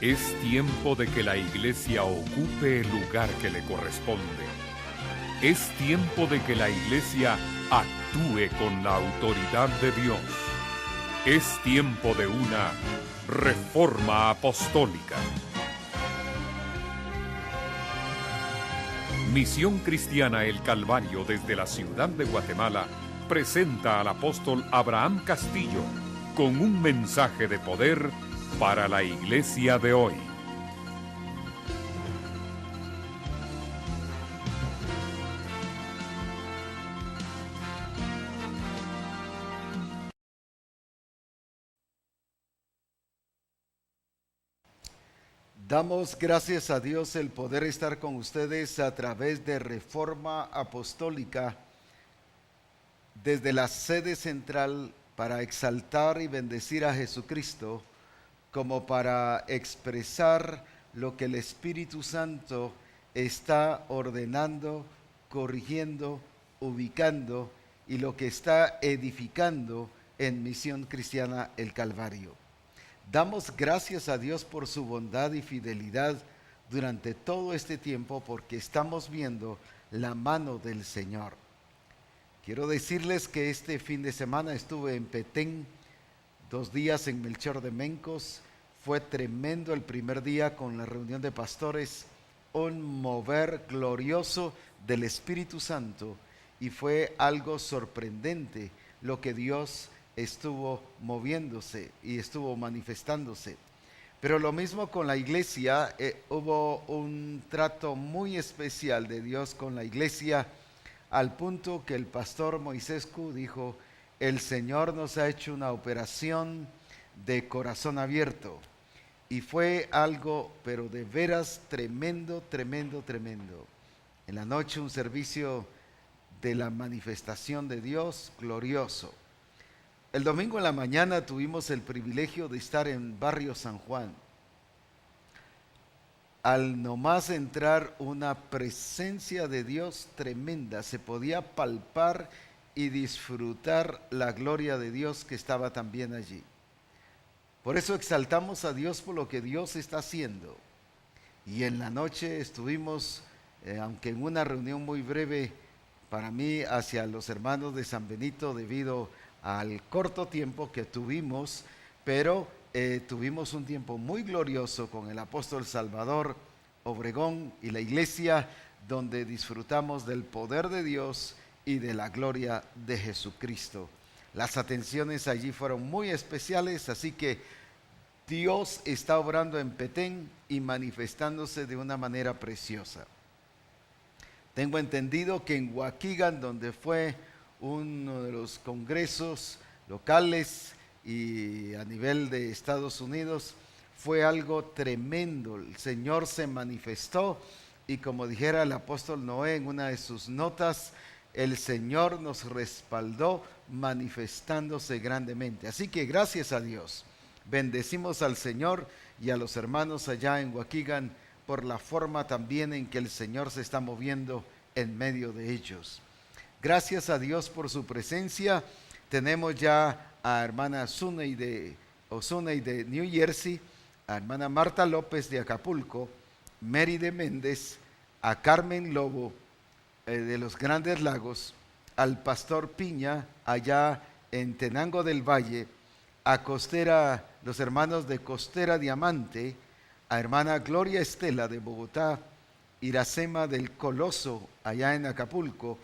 Es tiempo de que la Iglesia ocupe el lugar que le corresponde. Es tiempo de que la Iglesia actúe con la autoridad de Dios. Es tiempo de una reforma apostólica. Misión Cristiana El Calvario desde la ciudad de Guatemala presenta al apóstol Abraham Castillo con un mensaje de poder para la Iglesia de hoy. Damos gracias a Dios el poder estar con ustedes a través de Reforma Apostólica desde la sede central para exaltar y bendecir a Jesucristo, como para expresar lo que el Espíritu Santo está ordenando, corrigiendo, ubicando y lo que está edificando en Misión Cristiana El Calvario. Damos gracias a Dios por su bondad y fidelidad durante todo este tiempo, porque estamos viendo la mano del Señor. Quiero decirles que este fin de semana estuve en Petén, 2 días en Melchor de Mencos. Fue tremendo el primer día con la reunión de pastores, un mover glorioso del Espíritu Santo, y fue algo sorprendente lo que Dios estuvo moviéndose y estuvo manifestándose. Pero lo mismo con la iglesia, hubo un trato muy especial de Dios con la iglesia, al punto que el pastor Moisescu dijo: el Señor nos ha hecho una operación de corazón abierto. Y fue algo, pero de veras tremendo, tremendo, tremendo. En la noche un servicio de la manifestación de Dios glorioso. El domingo en la mañana tuvimos el privilegio de estar en Barrio San Juan. Al nomás entrar, una presencia de Dios tremenda, se podía palpar y disfrutar la gloria de Dios que estaba también allí. Por eso exaltamos a Dios por lo que Dios está haciendo. Y en la noche estuvimos, aunque en una reunión muy breve para mí, hacia los hermanos de San Benito debido al corto tiempo que tuvimos, pero tuvimos un tiempo muy glorioso con el apóstol Salvador Obregón y la iglesia, donde disfrutamos del poder de Dios y de la gloria de Jesucristo. Las atenciones allí fueron muy especiales, así que Dios está obrando en Petén y manifestándose de una manera preciosa. Tengo entendido que en Waukegan, donde fue uno de los congresos locales y a nivel de Estados Unidos, fue algo tremendo. El Señor se manifestó y, como dijera el apóstol Noé en una de sus notas, el Señor nos respaldó manifestándose grandemente. Así que gracias a Dios, bendecimos al Señor y a los hermanos allá en Waukegan por la forma también en que el Señor se está moviendo en medio de ellos. Gracias a Dios por su presencia. Tenemos ya a hermana Suney de New Jersey, a hermana Marta López de Acapulco, Mary de Méndez, a Carmen Lobo de los Grandes Lagos, al pastor Piña allá en Tenango del Valle, a Costera, los hermanos de Costera Diamante, a hermana Gloria Estela de Bogotá, Iracema del Coloso allá en Acapulco,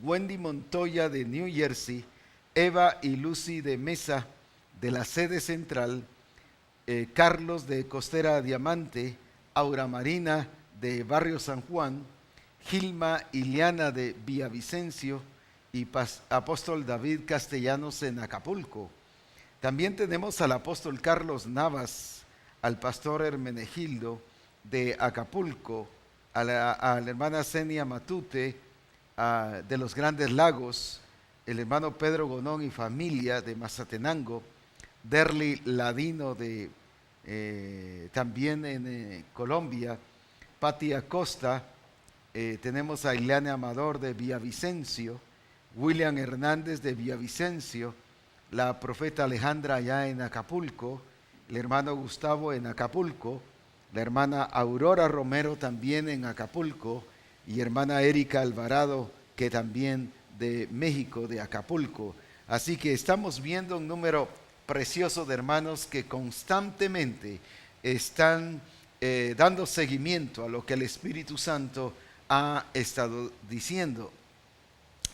Wendy Montoya de New Jersey, Eva y Lucy de Mesa de la sede central, Carlos de Costera Diamante, Aura Marina de Barrio San Juan, Gilma y Liana de Villavicencio y apóstol David Castellanos en Acapulco. También tenemos al apóstol Carlos Navas, al pastor Hermenegildo de Acapulco, a la hermana Zenia Matute de los Grandes Lagos, el hermano Pedro Gonón y familia de Mazatenango, Derly Ladino de también en Colombia, Pati Acosta, tenemos a Ileana Amador de Villavicencio, William Hernández de Villavicencio, la profeta Alejandra allá en Acapulco, el hermano Gustavo en Acapulco, la hermana Aurora Romero también en Acapulco y hermana Erika Alvarado que también de México, de Acapulco. Así que estamos viendo un número precioso de hermanos que constantemente están dando seguimiento a lo que el Espíritu Santo ha estado diciendo.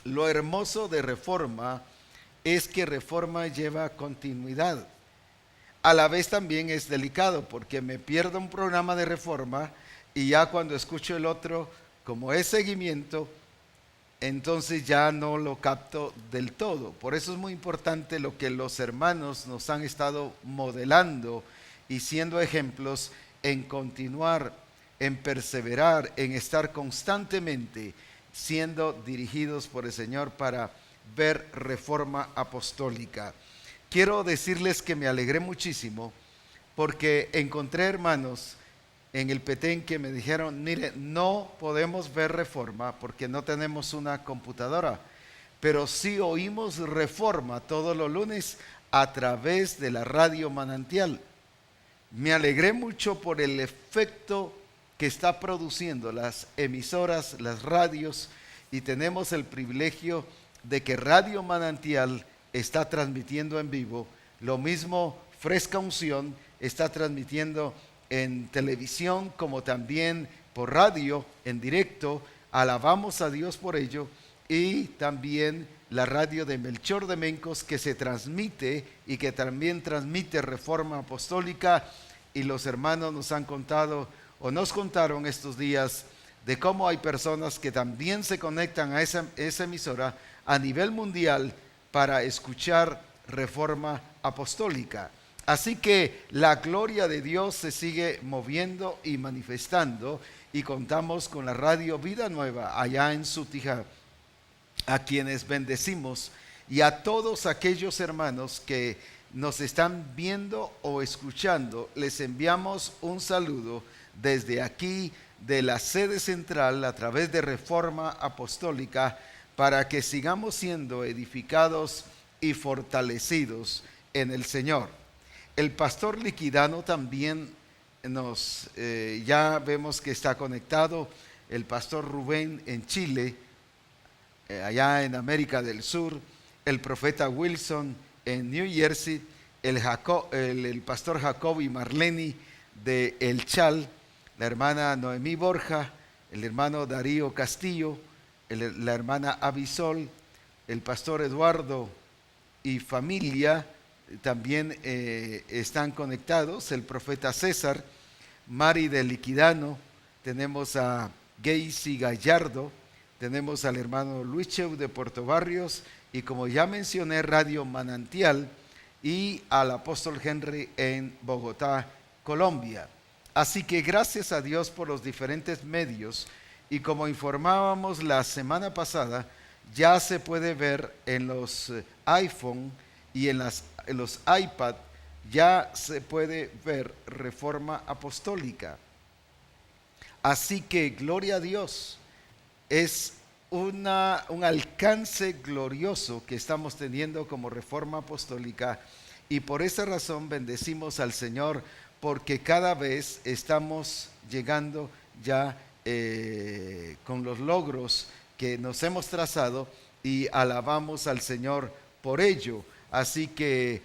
Lo hermoso de Reforma es que Reforma lleva continuidad. A la vez también es delicado porque me pierdo un programa de Reforma y ya cuando escucho el otro, como es seguimiento, entonces ya no lo capto del todo. Por eso es muy importante lo que los hermanos nos han estado modelando y siendo ejemplos en continuar, en perseverar, en estar constantemente siendo dirigidos por el Señor para ver Reforma Apostólica. Quiero decirles que me alegré muchísimo porque encontré hermanos en el Petén que me dijeron, mire, no podemos ver Reforma porque no tenemos una computadora, pero sí oímos Reforma todos los lunes a través de la radio Manantial. Me alegré mucho por el efecto que está produciendo las emisoras, las radios, y tenemos el privilegio de que Radio Manantial está transmitiendo en vivo. Lo mismo Fresca Unción está transmitiendo en televisión como también por radio en directo. Alabamos a Dios por ello. Y también la radio de Melchor de Mencos que se transmite y que también transmite Reforma Apostólica. Y los hermanos nos han contado o nos contaron estos días de cómo hay personas que también se conectan a esa emisora a nivel mundial para escuchar Reforma Apostólica. Así que la gloria de Dios se sigue moviendo y manifestando y contamos con la radio Vida Nueva allá en Sutija, a quienes bendecimos y a todos aquellos hermanos que nos están viendo o escuchando, les enviamos un saludo desde aquí de la sede central a través de Reforma Apostólica para que sigamos siendo edificados y fortalecidos en el Señor. El pastor Liquidano también ya vemos que está conectado, el pastor Rubén en Chile, allá en América del Sur, el profeta Wilson en New Jersey, el pastor Jacob y Marleni de El Chal, la hermana Noemí Borja, el hermano Darío Castillo, la hermana Avisol, el pastor Eduardo y familia también están conectados, el profeta César, Mari de Liquidano, tenemos a Geisy Gallardo, tenemos al hermano Luis Cheu de Puerto Barrios y como ya mencioné Radio Manantial y al apóstol Henry en Bogotá, Colombia. Así que gracias a Dios por los diferentes medios y como informábamos la semana pasada, ya se puede ver en los iPhone y en los iPad, ya se puede ver Reforma Apostólica. Así que gloria a Dios, es un alcance glorioso que estamos teniendo como Reforma Apostólica y por esa razón bendecimos al Señor porque cada vez estamos llegando ya con los logros que nos hemos trazado y alabamos al Señor por ello. Así que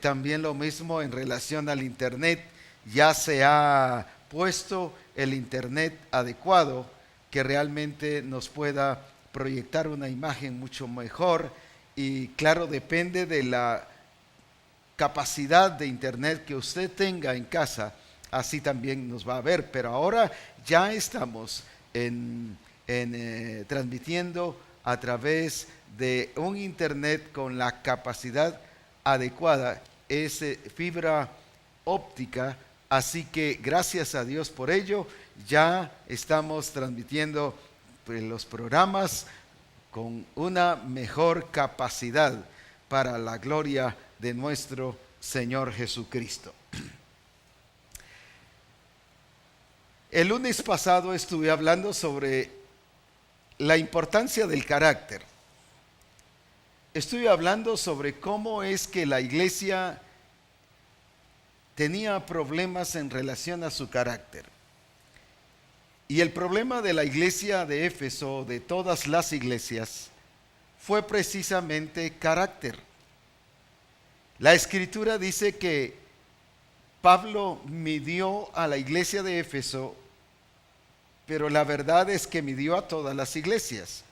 también lo mismo en relación al internet, ya se ha puesto el internet adecuado que realmente nos pueda proyectar una imagen mucho mejor y claro, depende de la capacidad de internet que usted tenga en casa, así también nos va a ver, pero ahora ya estamos transmitiendo a través de un internet con la capacidad adecuada, es fibra óptica, así que gracias a Dios por ello, ya estamos transmitiendo los programas con una mejor capacidad para la gloria de nuestro Señor Jesucristo. El lunes pasado estuve hablando sobre la importancia del carácter. Estuve hablando sobre cómo es que la iglesia tenía problemas en relación a su carácter. Y el problema de la iglesia de Éfeso, de todas las iglesias, fue precisamente carácter. La Escritura dice que Pablo midió a la iglesia de Éfeso, pero la verdad es que midió a todas las iglesias.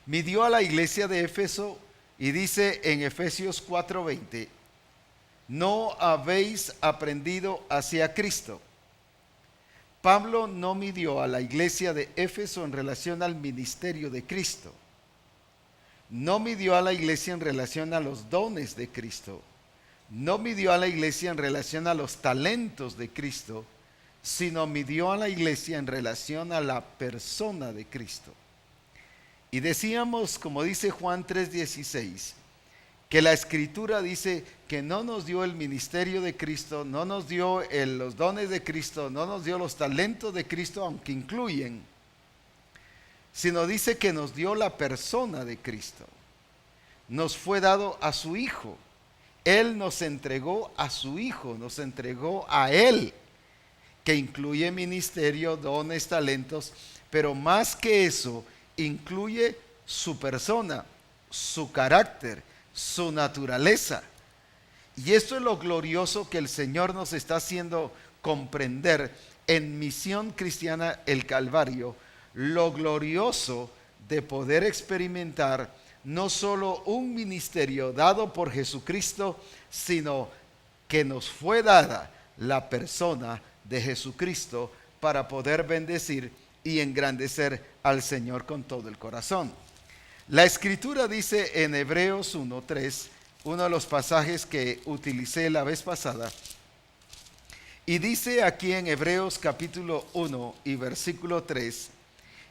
Midió a la iglesia de Éfeso y dice en Efesios 4:20, no habéis aprendido hacia Cristo. Pablo no midió a la iglesia de Éfeso en relación al ministerio de Cristo. No midió a la iglesia en relación a los dones de Cristo. No midió a la iglesia en relación a los talentos de Cristo, sino midió a la iglesia en relación a la persona de Cristo. Y decíamos, como dice Juan 3:16, que la Escritura dice que no nos dio el ministerio de Cristo, no nos dio los dones de Cristo, no nos dio los talentos de Cristo, aunque incluyen, sino dice que nos dio la persona de Cristo. Nos fue dado a su Hijo. Él nos entregó a su Hijo, nos entregó a Él, que incluye ministerio, dones, talentos, pero más que eso, incluye su persona, su carácter, su naturaleza. Y esto es lo glorioso que el Señor nos está haciendo comprender en Misión Cristiana el Calvario, lo glorioso de poder experimentar no solo un ministerio dado por Jesucristo, sino que nos fue dada la persona de Jesucristo para poder bendecir y engrandecer al Señor con todo el corazón. La Escritura dice en Hebreos 1:3, uno de los pasajes que utilicé la vez pasada, y dice aquí en Hebreos capítulo 1 y versículo 3,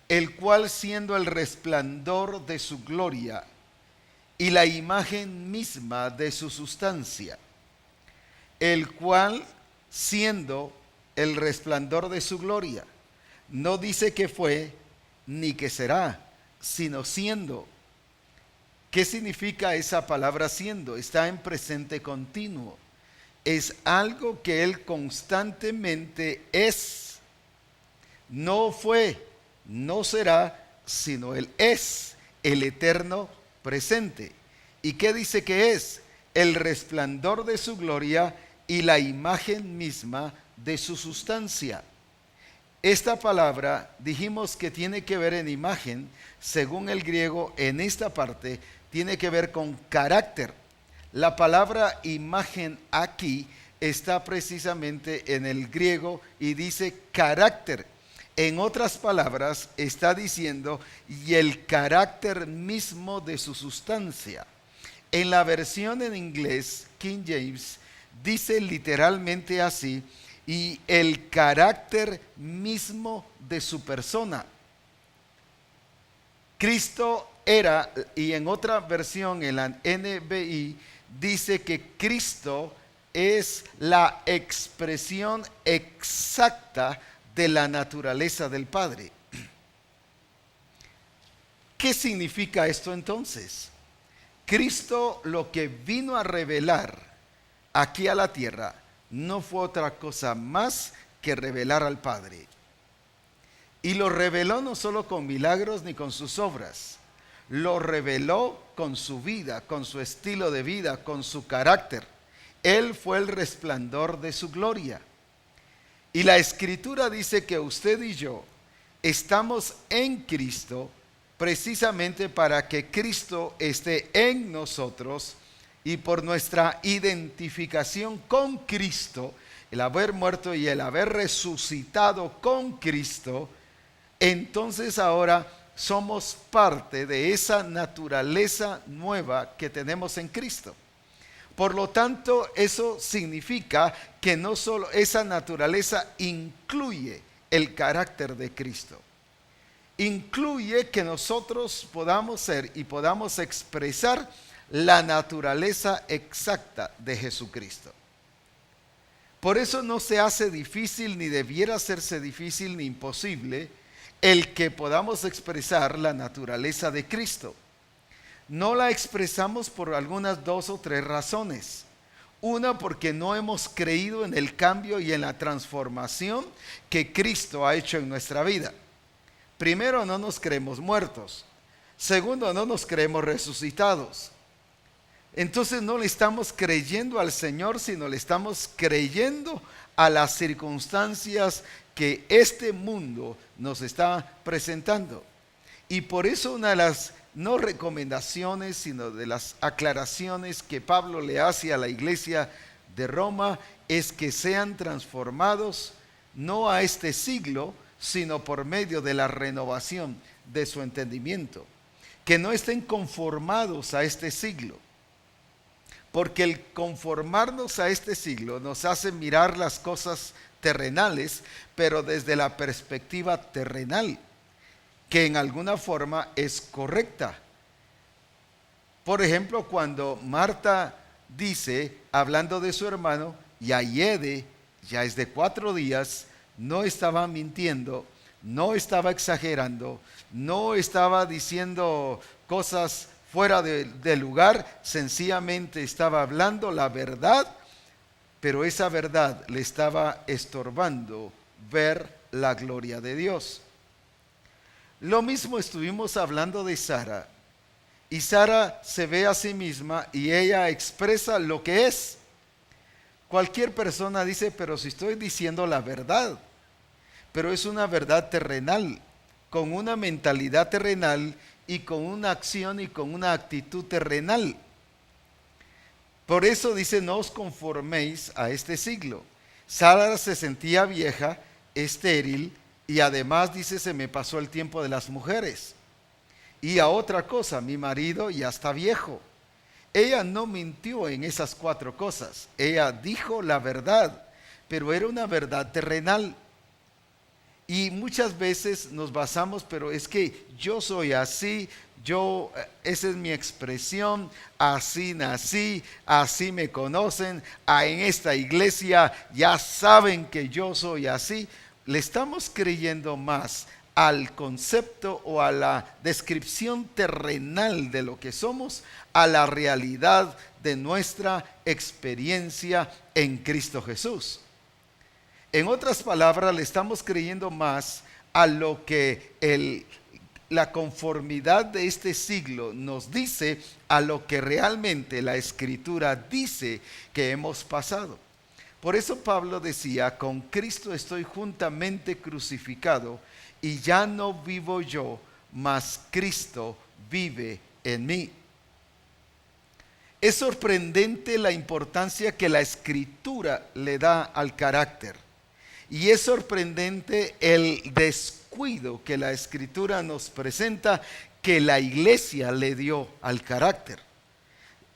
el cual siendo el resplandor de su gloria y la imagen misma de su sustancia, el cual siendo el resplandor de su gloria, no dice que fue ni que será, sino siendo. ¿Qué significa esa palabra siendo? Está en presente continuo. Es algo que Él constantemente es. No fue, no será, sino Él es el eterno presente. ¿Y qué dice que es? El resplandor de su gloria y la imagen misma de su sustancia. Esta palabra dijimos que tiene que ver en imagen, según el griego, en esta parte, tiene que ver con carácter. La palabra imagen aquí está precisamente en el griego y dice carácter. En otras palabras, está diciendo y el carácter mismo de su sustancia. En la versión en inglés, King James, dice literalmente así, y el carácter mismo de su persona. Cristo era, y en otra versión, en la NBI, dice que Cristo es la expresión exacta de la naturaleza del Padre. ¿Qué significa esto entonces? Cristo lo que vino a revelar aquí a la tierra no fue otra cosa más que revelar al Padre. Y lo reveló no solo con milagros ni con sus obras, lo reveló con su vida, con su estilo de vida, con su carácter. Él fue el resplandor de su gloria. Y la Escritura dice que usted y yo estamos en Cristo precisamente para que Cristo esté en nosotros. Y por nuestra identificación con Cristo, el haber muerto y el haber resucitado con Cristo, entonces ahora somos parte de esa naturaleza nueva que tenemos en Cristo. Por lo tanto, eso significa que no solo esa naturaleza incluye el carácter de Cristo, incluye que nosotros podamos ser y podamos expresar la naturaleza exacta de Jesucristo. Por eso no se hace difícil, ni debiera hacerse difícil ni imposible el que podamos expresar la naturaleza de Cristo. No la expresamos por algunas 2 o 3 razones. Una, porque no hemos creído en el cambio y en la transformación que Cristo ha hecho en nuestra vida. Primero, no nos creemos muertos. Segundo, no nos creemos resucitados. Entonces no le estamos creyendo al Señor, sino le estamos creyendo a las circunstancias que este mundo nos está presentando. Y por eso una de las no recomendaciones, sino de las aclaraciones que Pablo le hace a la iglesia de Roma es que sean transformados no a este siglo, sino por medio de la renovación de su entendimiento. Que no estén conformados a este siglo, porque el conformarnos a este siglo nos hace mirar las cosas terrenales, pero desde la perspectiva terrenal, que en alguna forma es correcta. Por ejemplo, cuando Marta dice, hablando de su hermano, Yayede, ya es de 4 días, no estaba mintiendo, no estaba exagerando, no estaba diciendo cosas fuera de lugar, sencillamente estaba hablando la verdad, pero esa verdad le estaba estorbando ver la gloria de Dios. Lo mismo estuvimos hablando de Sara, y Sara se ve a sí misma y ella expresa lo que es. Cualquier persona dice, pero si estoy diciendo la verdad, pero es una verdad terrenal, con una mentalidad terrenal y con una acción y con una actitud terrenal. Por eso dice, no os conforméis a este siglo. Sara se sentía vieja, estéril, y además dice, se me pasó el tiempo de las mujeres. Y a otra cosa, mi marido ya está viejo. Ella no mintió en esas 4 cosas. Ella dijo la verdad, pero era una verdad terrenal. Y muchas veces nos basamos, pero es que yo soy así, esa es mi expresión, así nací, así me conocen, en esta iglesia ya saben que yo soy así. Le estamos creyendo más al concepto o a la descripción terrenal de lo que somos, a la realidad de nuestra experiencia en Cristo Jesús. En otras palabras, le estamos creyendo más a lo que la conformidad de este siglo nos dice, a lo que realmente la Escritura dice que hemos pasado. Por eso Pablo decía, con Cristo estoy juntamente crucificado, y ya no vivo yo, mas Cristo vive en mí. Es sorprendente la importancia que la Escritura le da al carácter. Y es sorprendente el descuido que la Escritura nos presenta que la iglesia le dio al carácter.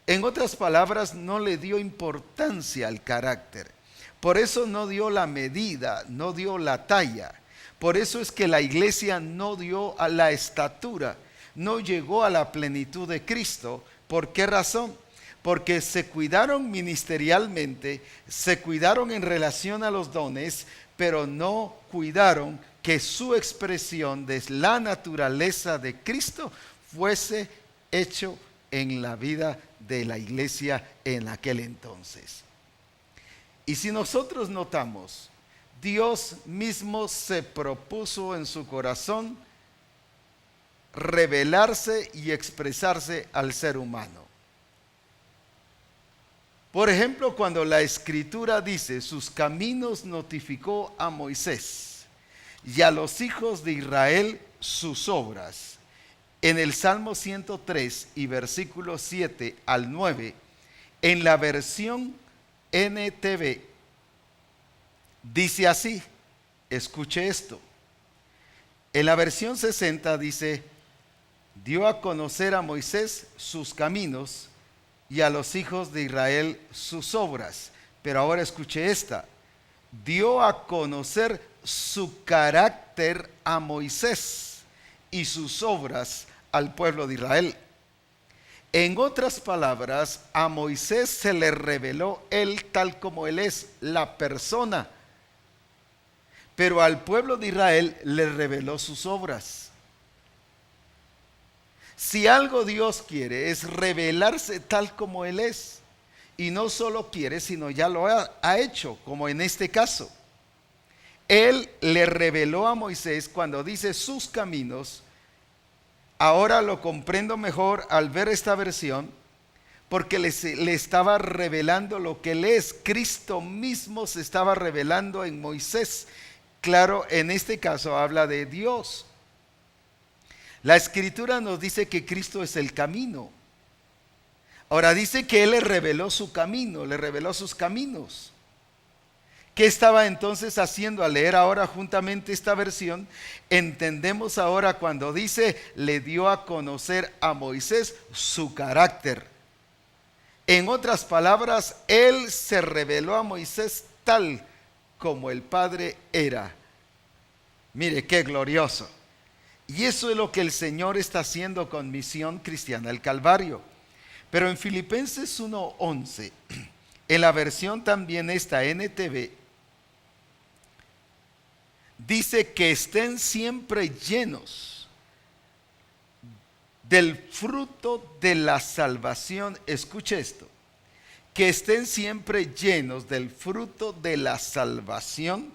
En otras palabras, no le dio importancia al carácter. Por eso no dio la medida, no dio la talla. Por eso es que la iglesia no dio a la estatura, no llegó a la plenitud de Cristo. ¿Por qué razón? Porque se cuidaron ministerialmente, se cuidaron en relación a los dones, pero no cuidaron que su expresión de la naturaleza de Cristo fuese hecho en la vida de la iglesia en aquel entonces. Y si nosotros notamos, Dios mismo se propuso en su corazón revelarse y expresarse al ser humano. Por ejemplo, cuando la Escritura dice, sus caminos notificó a Moisés y a los hijos de Israel sus obras. En el Salmo 103 y versículos 7 al 9, en la versión NTV, dice así, escuche esto. En la versión 60 dice, dio a conocer a Moisés sus caminos y a los hijos de Israel sus obras. Pero ahora escuche esta. Dio a conocer su carácter a Moisés y sus obras al pueblo de Israel. En otras palabras, a Moisés se le reveló él tal como él es, la persona. Pero al pueblo de Israel le reveló sus obras. Si algo Dios quiere es revelarse tal como Él es. Y no solo quiere, sino ya lo ha hecho, como en este caso. Él le reveló a Moisés cuando dice sus caminos. Ahora lo comprendo mejor al ver esta versión, porque le estaba revelando lo que él es. Cristo mismo se estaba revelando en Moisés. Claro, en este caso habla de Dios. La Escritura nos dice que Cristo es el camino. Ahora dice que Él le reveló su camino, le reveló sus caminos. ¿Qué estaba entonces haciendo? Al leer ahora juntamente esta versión, entendemos ahora cuando dice, le dio a conocer a Moisés su carácter. En otras palabras, Él se reveló a Moisés tal como el Padre era. Mire qué glorioso. Y eso es lo que el Señor está haciendo con Misión Cristiana del Calvario. Pero en Filipenses 1:11, en la versión también esta NTV, dice que estén siempre llenos del fruto de la salvación. Escuche esto, que estén siempre llenos del fruto de la salvación,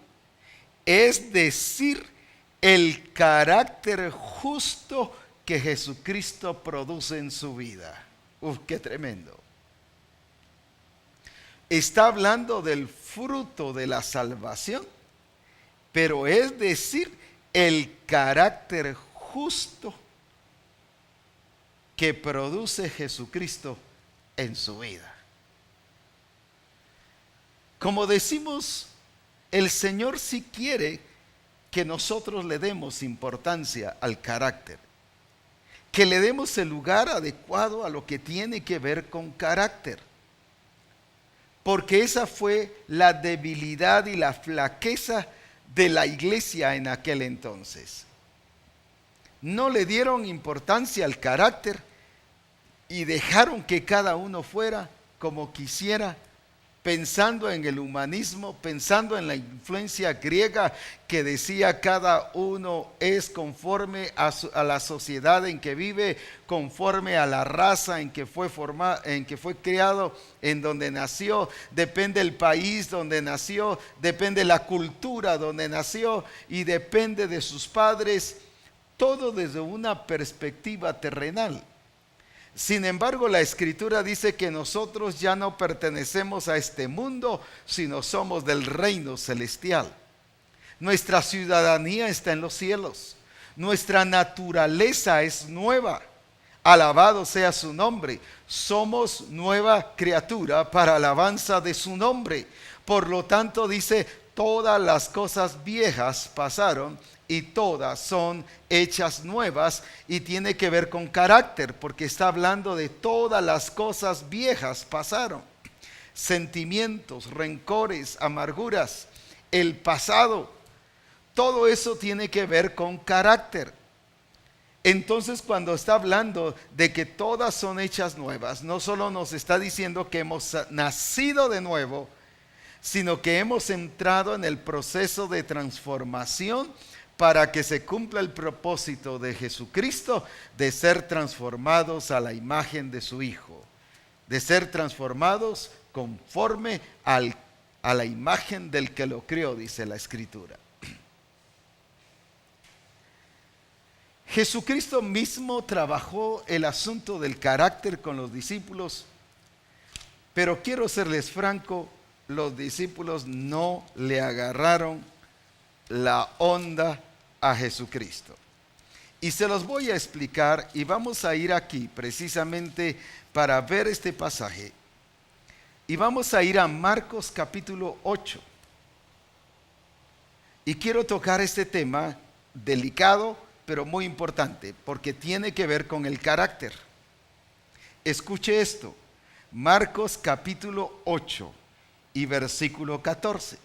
es decir, el carácter justo que Jesucristo produce en su vida. Uf, qué tremendo. Está hablando del fruto de la salvación, pero es decir, el carácter justo que produce Jesucristo en su vida. Como decimos, el Señor sí quiere que nosotros le demos importancia al carácter, que le demos el lugar adecuado a lo que tiene que ver con carácter. Porque esa fue la debilidad y la flaqueza de la iglesia en aquel entonces. No le dieron importancia al carácter y dejaron que cada uno fuera como quisiera, pensando en el humanismo, pensando en la influencia griega que decía cada uno es conforme a la sociedad en que vive, conforme a la raza en que fue formado, en que fue criado, en donde nació, depende del país donde nació, depende la cultura donde nació y depende de sus padres, todo desde una perspectiva terrenal. Sin embargo, la Escritura dice que nosotros ya no pertenecemos a este mundo, sino somos del reino celestial. Nuestra ciudadanía está en los cielos. Nuestra naturaleza es nueva. Alabado sea su nombre. Somos nueva criatura para alabanza de su nombre. Por lo tanto, dice, todas las cosas viejas pasaron y todas son hechas nuevas, y tiene que ver con carácter, porque está hablando de todas las cosas viejas pasaron. Sentimientos, rencores, amarguras, el pasado, todo eso tiene que ver con carácter. Entonces, cuando está hablando de que todas son hechas nuevas, no solo nos está diciendo que hemos nacido de nuevo, sino que hemos entrado en el proceso de transformación para que se cumpla el propósito de Jesucristo de ser transformados a la imagen de su Hijo, de ser transformados conforme a la imagen del que lo crió, dice la Escritura. Jesucristo mismo trabajó el asunto del carácter con los discípulos, pero quiero serles franco, los discípulos no le agarraron la onda a Jesucristo. Y se los voy a explicar, y vamos a ir aquí precisamente para ver este pasaje. Y vamos a ir a Marcos capítulo 8. Y quiero tocar este tema delicado, pero muy importante, porque tiene que ver con el carácter. Escuche esto, Marcos capítulo 8 y versículo 14.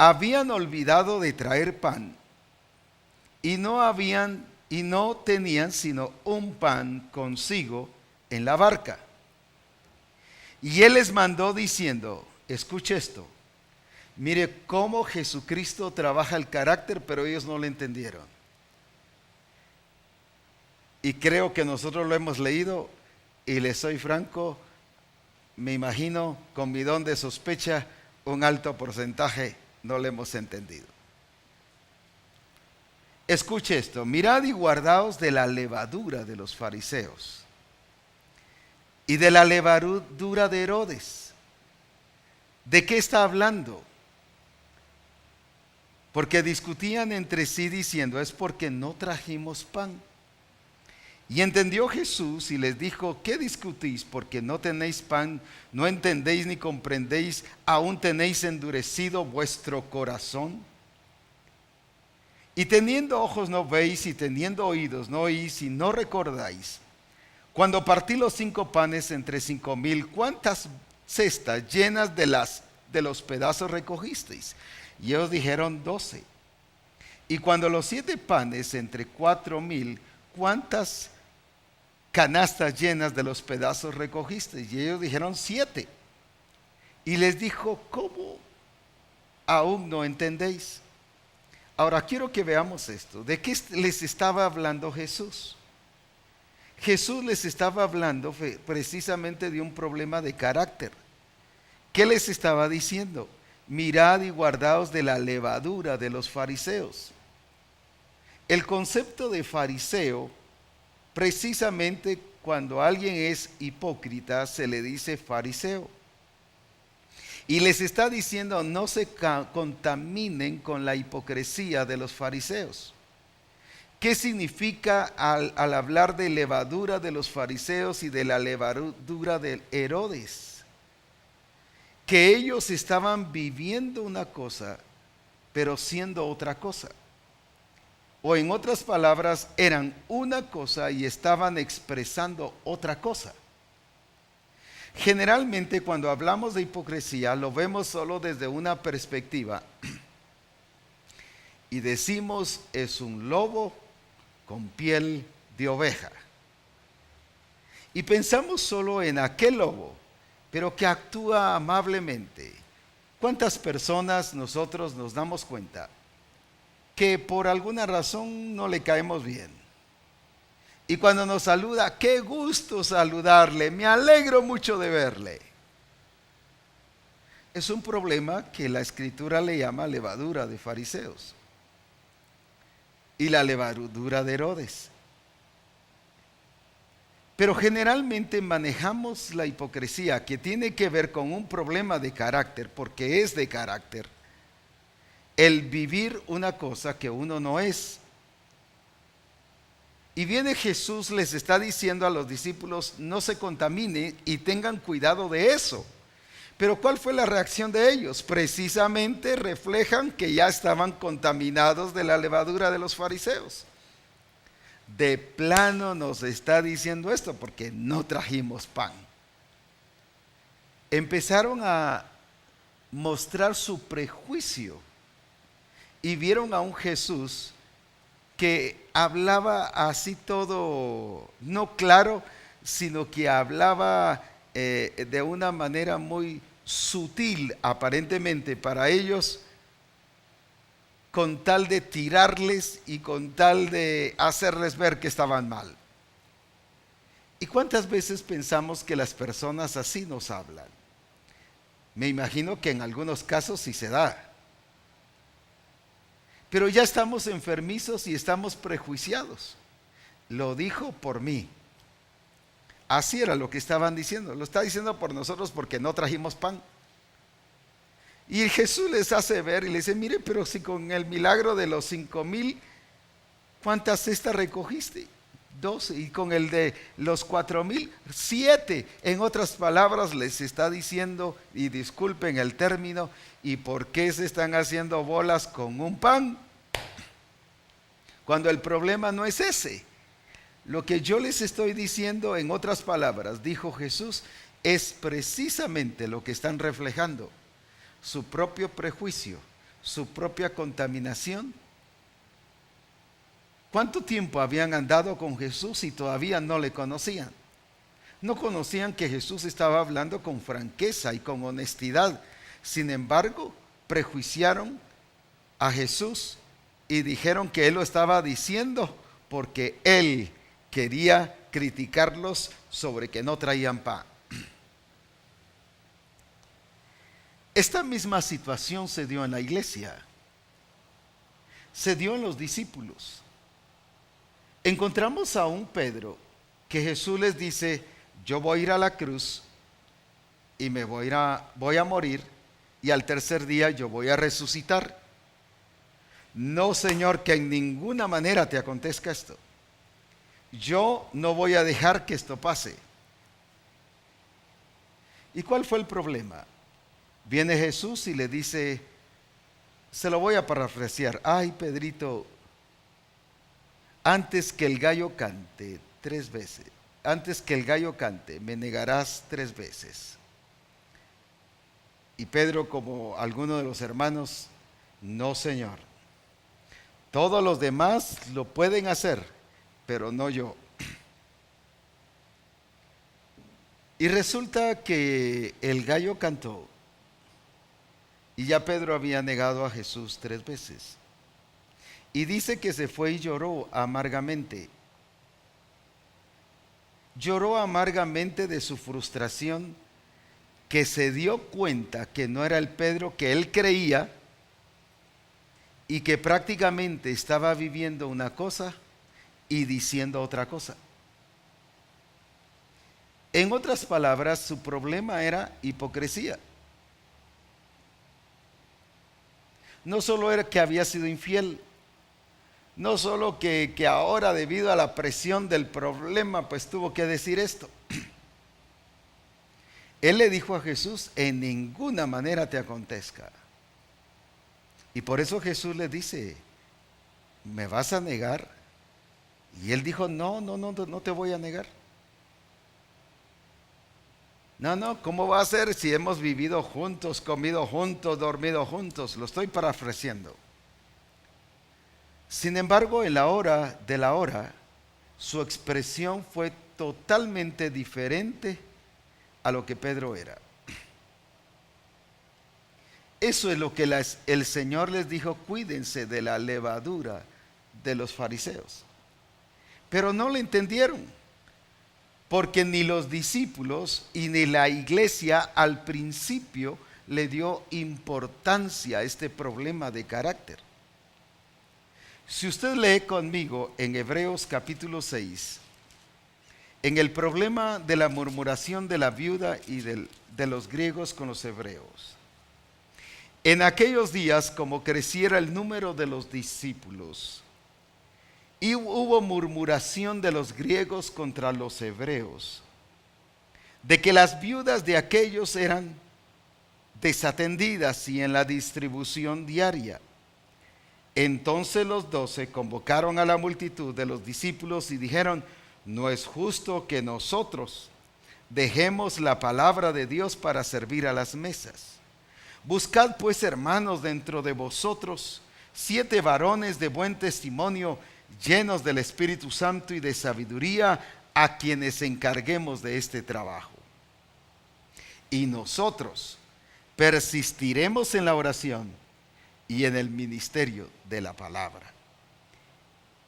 Habían olvidado de traer pan y no tenían sino un pan consigo en la barca. Y él les mandó diciendo, escuche esto, mire cómo Jesucristo trabaja el carácter, pero ellos no lo entendieron. Y creo que nosotros lo hemos leído y les soy franco, me imagino con mi don de sospecha, un alto porcentaje no lo hemos entendido. Escuche esto: mirad y guardaos de la levadura de los fariseos y de la levadura de Herodes. ¿De qué está hablando? Porque discutían entre sí diciendo: es porque no trajimos pan. Y entendió Jesús y les dijo: ¿qué discutís? Porque no tenéis pan, no entendéis ni comprendéis, aún tenéis endurecido vuestro corazón. Y teniendo ojos no veis, y teniendo oídos no oís, y no recordáis. Cuando partí los 5 panes entre 5,000, ¿cuántas cestas llenas de los pedazos recogisteis? Y ellos dijeron: 12. Y cuando los 7 panes entre 4,000, ¿cuántas canastas llenas de los pedazos recogisteis? Y ellos dijeron: 7. Y les dijo: ¿cómo aún no entendéis? Ahora quiero que veamos esto. ¿De qué les estaba hablando Jesús? Jesús les estaba hablando precisamente de un problema de carácter. ¿Qué les estaba diciendo? Mirad y guardaos de la levadura de los fariseos. El concepto de fariseo, precisamente cuando alguien es hipócrita, se le dice fariseo. Y les está diciendo: no se contaminen con la hipocresía de los fariseos. ¿Qué significa al hablar de levadura de los fariseos y de la levadura de Herodes? Que ellos estaban viviendo una cosa, pero siendo otra cosa. O en otras palabras, eran una cosa y estaban expresando otra cosa. Generalmente cuando hablamos de hipocresía lo vemos solo desde una perspectiva y decimos: es un lobo con piel de oveja. Y pensamos solo en aquel lobo, pero que actúa amablemente. ¿Cuántas personas nosotros nos damos cuenta que por alguna razón no le caemos bien? Y cuando nos saluda: qué gusto saludarle, me alegro mucho de verle. Es un problema que la Escritura le llama levadura de fariseos y la levadura de Herodes. Pero generalmente manejamos la hipocresía, que tiene que ver con un problema de carácter, porque es de carácter, el vivir una cosa que uno no es. Y viene Jesús, les está diciendo a los discípulos: no se contaminen y tengan cuidado de eso. Pero ¿cuál fue la reacción de ellos? Precisamente reflejan que ya estaban contaminados de la levadura de los fariseos. De plano nos está diciendo esto: porque no trajimos pan. Empezaron a mostrar su prejuicio y vieron a un Jesús que hablaba así todo, no claro, sino que hablaba de una manera muy sutil aparentemente para ellos, con tal de tirarles y con tal de hacerles ver que estaban mal. ¿Y cuántas veces pensamos que las personas así nos hablan? Me imagino que en algunos casos sí se da. Pero ya estamos enfermizos y estamos prejuiciados. Lo dijo por mí. Así era lo que estaban diciendo. Lo está diciendo por nosotros porque no trajimos pan. Y Jesús les hace ver y les dice: mire, pero si con el milagro de los 5,000, ¿cuántas cestas recogiste? 12. Y con el de los 4,000, 7. En otras palabras les está diciendo, y disculpen el término: ¿y por qué se están haciendo bolas con un pan? Cuando el problema no es ese. Lo que yo les estoy diciendo, en otras palabras, dijo Jesús, es precisamente lo que están reflejando: su propio prejuicio, su propia contaminación. ¿Cuánto tiempo habían andado con Jesús y todavía no le conocían? No conocían que Jesús estaba hablando con franqueza y con honestidad. Sin embargo, prejuiciaron a Jesús y dijeron que Él lo estaba diciendo porque Él quería criticarlos sobre que no traían pan. Esta misma situación se dio en la iglesia, se dio en los discípulos. Encontramos a un Pedro que Jesús les dice: yo voy a ir a la cruz y voy a morir, y al tercer día yo voy a resucitar. No, Señor, que en ninguna manera te acontezca esto. Yo no voy a dejar que esto pase. ¿Y cuál fue el problema? Viene Jesús y le dice, se lo voy a parafrasear: ay, Pedrito, antes que el gallo cante 3 veces, antes que el gallo cante, me negarás 3 veces. Y Pedro, como alguno de los hermanos: no, Señor, todos los demás lo pueden hacer, pero no yo. Y resulta que el gallo cantó y ya Pedro había negado a Jesús 3 veces. Y dice que se fue y lloró amargamente. Lloró amargamente de su frustración, que se dio cuenta que no era el Pedro que él creía y que prácticamente estaba viviendo una cosa y diciendo otra cosa. En otras palabras, su problema era hipocresía. No solo era que había sido infiel, no solo que ahora, debido a la presión del problema, pues tuvo que decir esto. Él le dijo a Jesús: en ninguna manera te acontezca. Y por eso Jesús le dice: ¿me vas a negar? Y él dijo: no te voy a negar. No, ¿cómo va a ser si hemos vivido juntos, comido juntos, dormido juntos? Lo estoy parafraseando. Sin embargo, en la hora de la hora, su expresión fue totalmente diferente a lo que Pedro era. Eso es lo que el Señor les dijo: cuídense de la levadura de los fariseos. Pero no le entendieron, porque ni los discípulos y ni la iglesia al principio le dio importancia a este problema de carácter. Si usted lee conmigo en Hebreos capítulo 6, en el problema de la murmuración de la viuda y de los griegos con los hebreos. En aquellos días, como creciera el número de los discípulos, y hubo murmuración de los griegos contra los hebreos, de que las viudas de aquellos eran desatendidas y en la distribución diaria. Entonces los 12 convocaron a la multitud de los discípulos y dijeron: no es justo que nosotros dejemos la palabra de Dios para servir a las mesas. Buscad pues, hermanos, dentro de vosotros 7 varones de buen testimonio, llenos del Espíritu Santo y de sabiduría, a quienes encarguemos de este trabajo. Y nosotros persistiremos en la oración y en el ministerio de la palabra.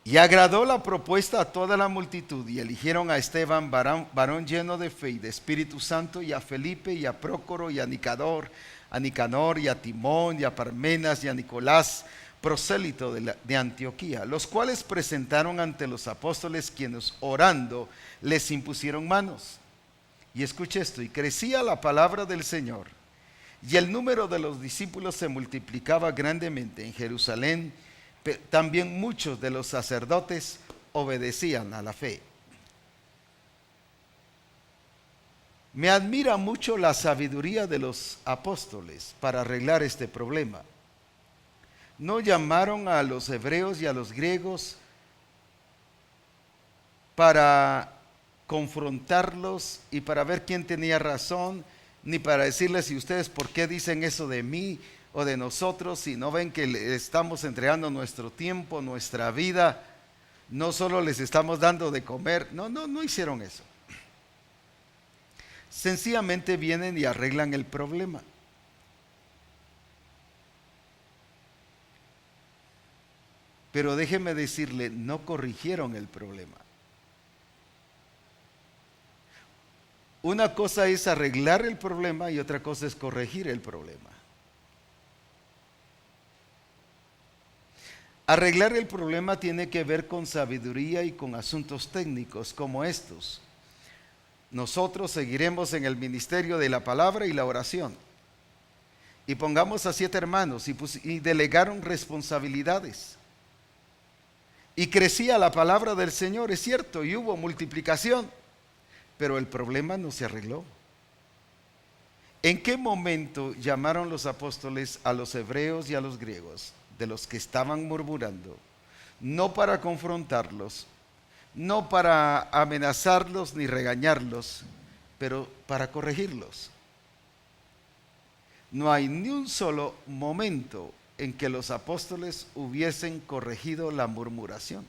Y agradó la propuesta a toda la multitud, y eligieron a Esteban, varón lleno de fe y de Espíritu Santo, y a Felipe, y a Prócoro, y a Nicanor, y a Timón, y a Parmenas, y a Nicolás, prosélito de Antioquía, los cuales presentaron ante los apóstoles, quienes orando les impusieron manos. Y escuche esto: y crecía la palabra del Señor, y el número de los discípulos se multiplicaba grandemente en Jerusalén. También muchos de los sacerdotes obedecían a la fe. Me admira mucho la sabiduría de los apóstoles para arreglar este problema. No llamaron a los hebreos y a los griegos para confrontarlos y para ver quién tenía razón, ni para decirles: ¿y ustedes por qué dicen eso de mí o de nosotros? Si no ven que le estamos entregando nuestro tiempo, nuestra vida, no solo les estamos dando de comer. No hicieron eso. Sencillamente vienen y arreglan el problema. Pero déjeme decirle, no corrigieron el problema. Una cosa es arreglar el problema y otra cosa es corregir el problema. Arreglar el problema tiene que ver con sabiduría y con asuntos técnicos como estos. Nosotros seguiremos en el ministerio de la palabra y la oración. Y pongamos a 7 hermanos y delegaron responsabilidades. Y crecía la palabra del Señor, es cierto, y hubo multiplicación, pero el problema no se arregló. ¿En qué momento llamaron los apóstoles a los hebreos y a los griegos, de los que estaban murmurando? No para confrontarlos, no para amenazarlos ni regañarlos, pero para corregirlos. No hay ni un solo momento en que los apóstoles hubiesen corregido la murmuración.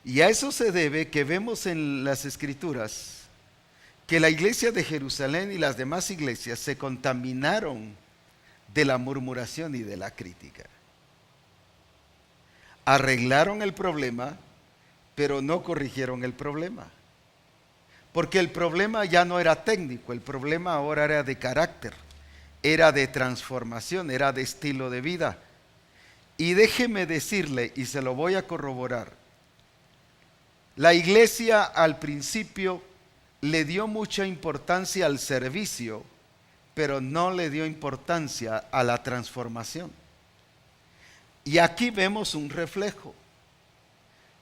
Y a eso se debe que vemos en las Escrituras que la iglesia de Jerusalén y las demás iglesias se contaminaron de la murmuración y de la crítica. Arreglaron el problema, pero no corrigieron el problema. Porque el problema ya no era técnico, el problema ahora era de carácter, era de transformación, era de estilo de vida. Y déjeme decirle, y se lo voy a corroborar, la iglesia al principio le dio mucha importancia al servicio, pero no le dio importancia a la transformación. Y aquí vemos un reflejo.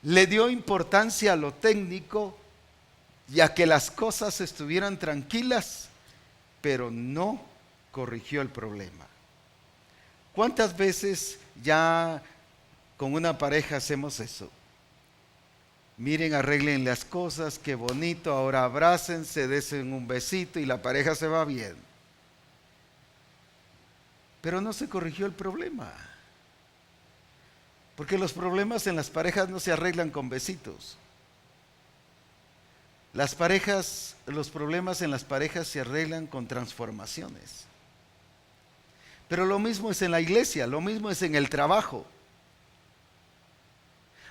Le dio importancia a lo técnico y a que las cosas estuvieran tranquilas, pero no corrigió el problema. ¿Cuántas veces ya con una pareja hacemos eso? Miren, arreglen las cosas, qué bonito, ahora abrácense, desen un besito y la pareja se va bien. Pero no se corrigió el problema. Porque los problemas en las parejas no se arreglan con besitos. Los problemas en las parejas se arreglan con transformaciones. Pero lo mismo es en la iglesia, lo mismo es en el trabajo.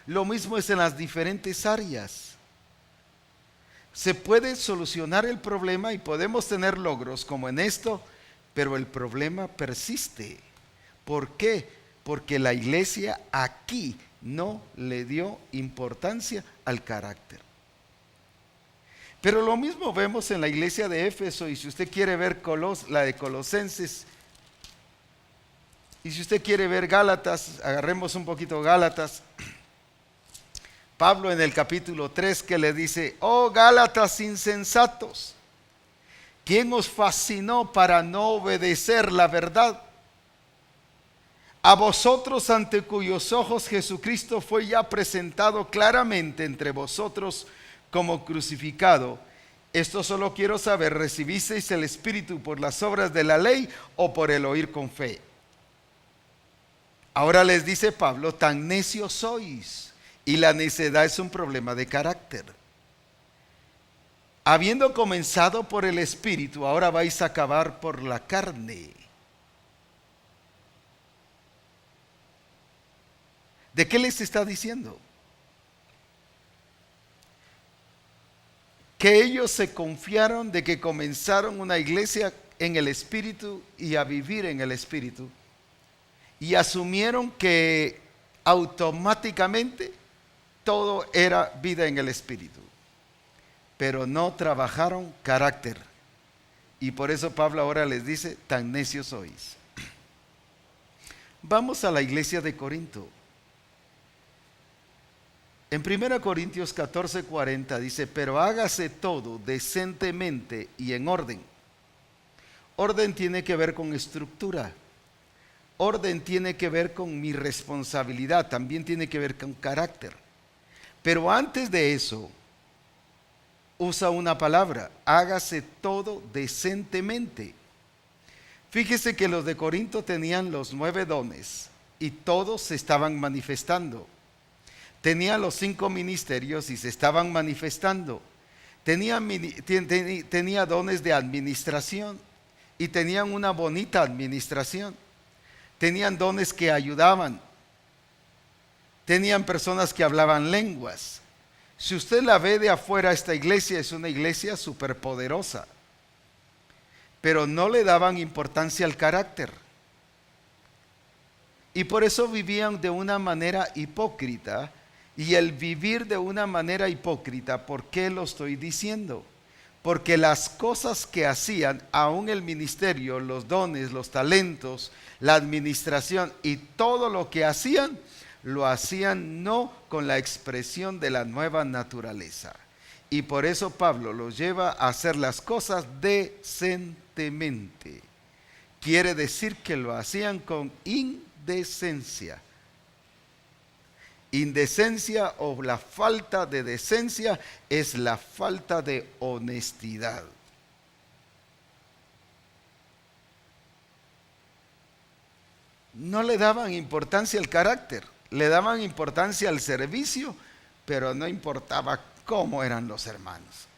Lo mismo es en las diferentes áreas. Se puede solucionar el problema y podemos tener logros como en esto, pero el problema persiste. ¿Por qué? Porque la iglesia aquí no le dio importancia al carácter. Pero lo mismo vemos en la iglesia de Éfeso, y si usted quiere ver la de Colosenses, y si usted quiere ver Gálatas, agarremos un poquito Gálatas. Pablo en el capítulo 3 que le dice: oh Gálatas insensatos, ¿quién os fascinó para no obedecer la verdad? A vosotros ante cuyos ojos Jesucristo fue ya presentado claramente entre vosotros como crucificado. Esto solo quiero saber, ¿recibisteis el Espíritu por las obras de la ley o por el oír con fe? Ahora les dice Pablo: tan necios sois. Y la necedad es un problema de carácter. Habiendo comenzado por el Espíritu, ahora vais a acabar por la carne. ¿De qué les está diciendo? Que ellos se confiaron de que comenzaron una iglesia en el Espíritu y a vivir en el Espíritu, y asumieron que automáticamente todo era vida en el Espíritu, pero no trabajaron carácter. Y por eso Pablo ahora les dice: tan necios sois. Vamos a la iglesia de Corinto. En 1 Corintios 14:40 dice: pero hágase todo decentemente y en orden. Orden tiene que ver con estructura. Orden tiene que ver con mi responsabilidad. También tiene que ver con carácter. Pero antes de eso, usa una palabra: hágase todo decentemente. Fíjese que los de Corinto tenían los 9 dones y todos se estaban manifestando. Tenían los 5 ministerios y se estaban manifestando. Tenía dones de administración y tenían una bonita administración. Tenían dones que ayudaban. Tenían personas que hablaban lenguas. Si usted la ve de afuera, esta iglesia es una iglesia superpoderosa, pero no le daban importancia al carácter. Y por eso vivían de una manera hipócrita. Y el vivir de una manera hipócrita, ¿por qué lo estoy diciendo? Porque las cosas que hacían, aún el ministerio, los dones, los talentos, la administración y todo lo que hacían, lo hacían no con la expresión de la nueva naturaleza. Y por eso Pablo los lleva a hacer las cosas decentemente. Quiere decir que lo hacían con indecencia. Indecencia o la falta de decencia es la falta de honestidad. No le daban importancia al carácter, le daban importancia al servicio, pero no importaba cómo eran los hermanos.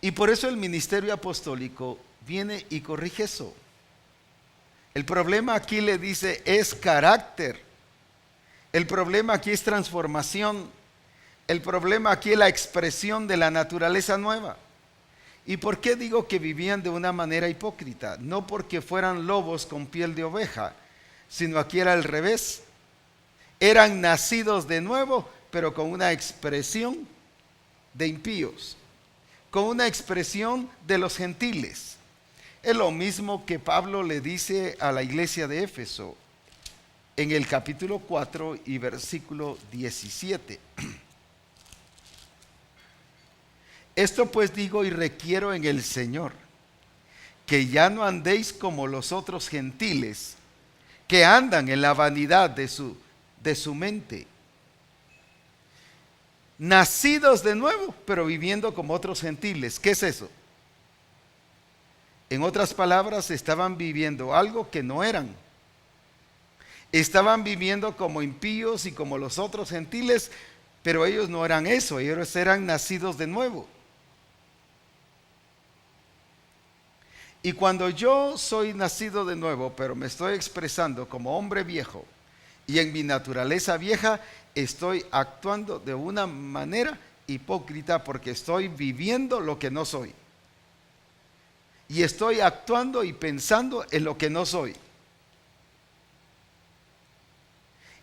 Y por eso el ministerio apostólico viene y corrige eso. El problema aquí, le dice, es carácter. El problema aquí es transformación. El problema aquí es la expresión de la naturaleza nueva. ¿Y por qué digo que vivían de una manera hipócrita? No porque fueran lobos con piel de oveja, sino aquí era al revés. Eran nacidos de nuevo, pero con una expresión de impíos, con una expresión de los gentiles. Es lo mismo que Pablo le dice a la iglesia de Éfeso en el capítulo 4 y versículo 17. Esto pues digo y requiero en el Señor, que ya no andéis como los otros gentiles, que andan en la vanidad de su mente, nacidos de nuevo, pero viviendo como otros gentiles. ¿Qué es eso? En otras palabras, estaban viviendo algo que no eran. Estaban viviendo como impíos y como los otros gentiles, pero ellos no eran eso, ellos eran nacidos de nuevo. Y cuando yo soy nacido de nuevo, pero me estoy expresando como hombre viejo, y en mi naturaleza vieja estoy actuando de una manera hipócrita porque estoy viviendo lo que no soy. Y estoy actuando y pensando en lo que no soy.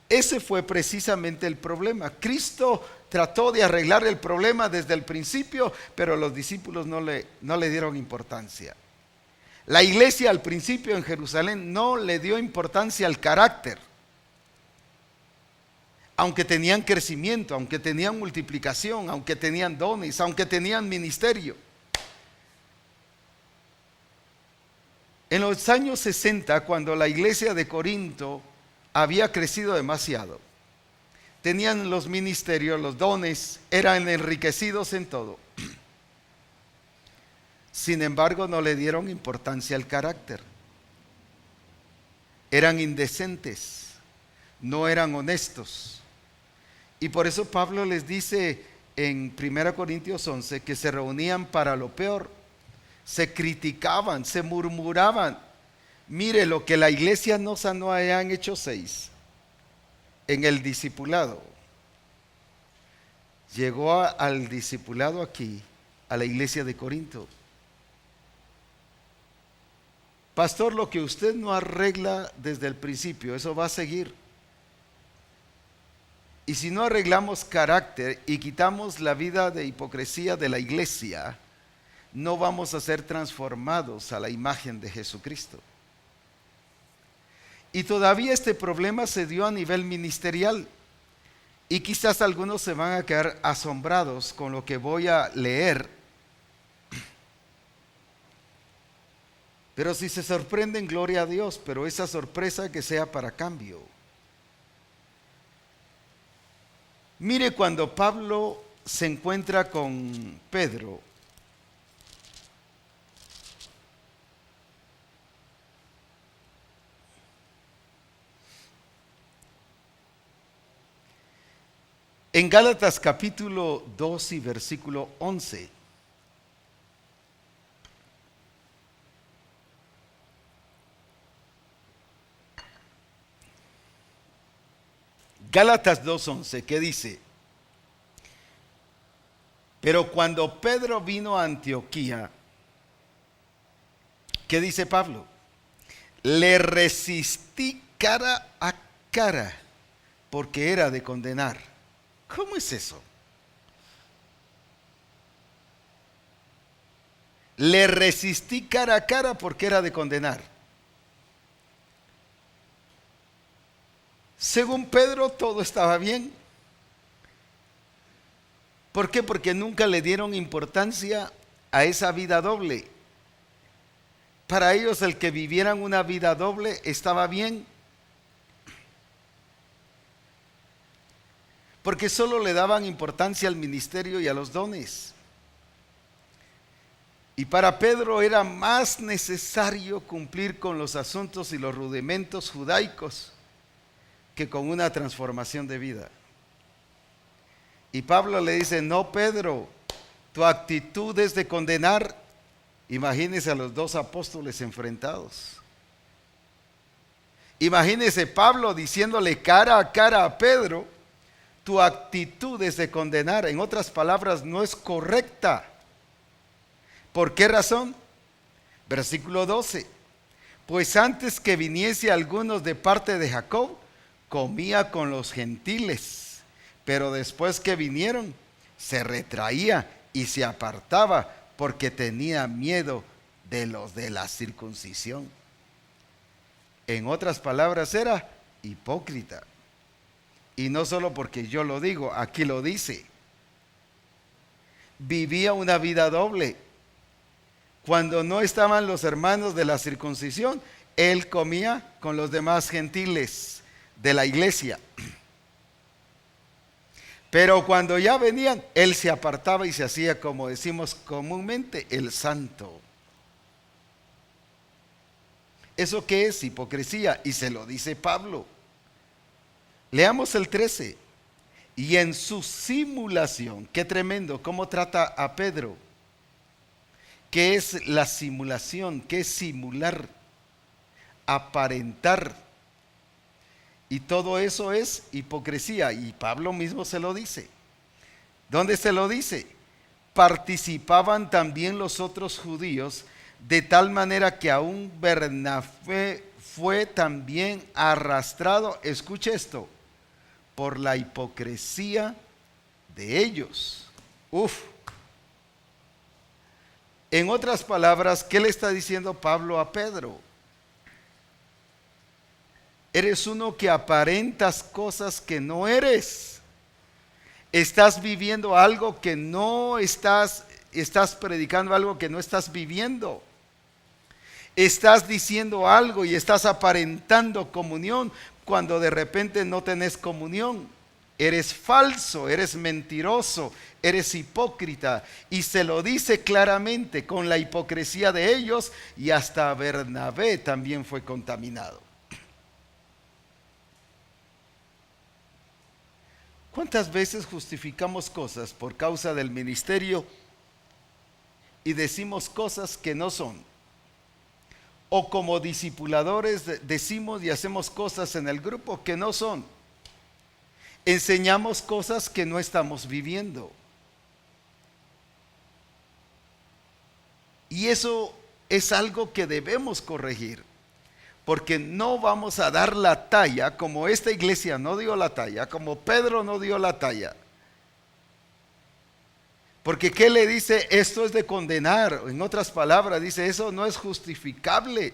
Ese fue precisamente el problema. Cristo trató de arreglar el problema desde el principio, pero los discípulos no le dieron importancia. La iglesia al principio en Jerusalén no le dio importancia al carácter. Aunque tenían crecimiento, aunque tenían multiplicación, aunque tenían dones, aunque tenían ministerio. En los años 60, cuando la iglesia de Corinto había crecido demasiado, tenían los ministerios, los dones, eran enriquecidos en todo. Sin embargo, no le dieron importancia al carácter. Eran indecentes, no eran honestos. Y por eso Pablo les dice en 1 Corintios 11 que se reunían para lo peor, se criticaban, se murmuraban. Mire lo que la iglesia no sanó allá en Hechos 6, en el discipulado. Llegó al discipulado aquí, a la iglesia de Corinto. Pastor, lo que usted no arregla desde el principio, eso va a seguir. Y si no arreglamos carácter y quitamos la vida de hipocresía de la iglesia, no vamos a ser transformados a la imagen de Jesucristo. Y todavía este problema se dio a nivel ministerial. Y quizás algunos se van a quedar asombrados con lo que voy a leer. Pero si se sorprenden, gloria a Dios, pero esa sorpresa que sea para cambio. Mire cuando Pablo se encuentra con Pedro. En Gálatas capítulo 2 y versículo 11. Gálatas 2:11, ¿qué dice? Pero cuando Pedro vino a Antioquía, ¿qué dice Pablo? Le resistí cara a cara porque era de condenar. ¿Cómo es eso? Le resistí cara a cara porque era de condenar. Según Pedro, todo estaba bien. ¿Por qué? Porque nunca le dieron importancia a esa vida doble. Para ellos el que vivieran una vida doble estaba bien. Porque solo le daban importancia al ministerio y a los dones. Y para Pedro era más necesario cumplir con los asuntos y los rudimentos judaicos que con una transformación de vida. Y Pablo le dice, no, Pedro, tu actitud es de condenar. Imagínese a los dos apóstoles enfrentados. Imagínese Pablo diciéndole cara a cara a Pedro, tu actitud es de condenar. En otras palabras, no es correcta. ¿Por qué razón? Versículo 12. Pues antes que viniese algunos de parte de Jacob, comía con los gentiles, pero después que vinieron, se retraía y se apartaba porque tenía miedo de los de la circuncisión. En otras palabras, era hipócrita. Y no solo porque yo lo digo, aquí lo dice. Vivía una vida doble. Cuando no estaban los hermanos de la circuncisión, él comía con los demás gentiles de la iglesia. Pero cuando ya venían, él se apartaba y se hacía, como decimos comúnmente, el santo. ¿Eso qué es? Hipocresía. Y se lo dice Pablo. Leamos el 13. Y en su simulación, qué tremendo, cómo trata a Pedro. ¿Qué es la simulación? ¿Qué es simular? Aparentar. Y todo eso es hipocresía. Y Pablo mismo se lo dice. ¿Dónde se lo dice? Participaban también los otros judíos, de tal manera que aún Bernabé fue también arrastrado, escuche esto, por la hipocresía de ellos. En otras palabras, ¿qué le está diciendo Pablo a Pedro? Eres uno que aparentas cosas que no eres. Estás viviendo algo que no estás predicando algo que no estás viviendo. Estás diciendo algo y estás aparentando comunión cuando de repente no tenés comunión. Eres falso, eres mentiroso, eres hipócrita. Y se lo dice claramente con la hipocresía de ellos, y hasta Bernabé también fue contaminado. ¿Cuántas veces justificamos cosas por causa del ministerio y decimos cosas que no son? O como discipuladores decimos y hacemos cosas en el grupo que no son. Enseñamos cosas que no estamos viviendo. Y eso es algo que debemos corregir. Porque no vamos a dar la talla, como esta iglesia no dio la talla, como Pedro no dio la talla. Porque ¿qué le dice? Esto es de condenar. En otras palabras, dice, eso no es justificable.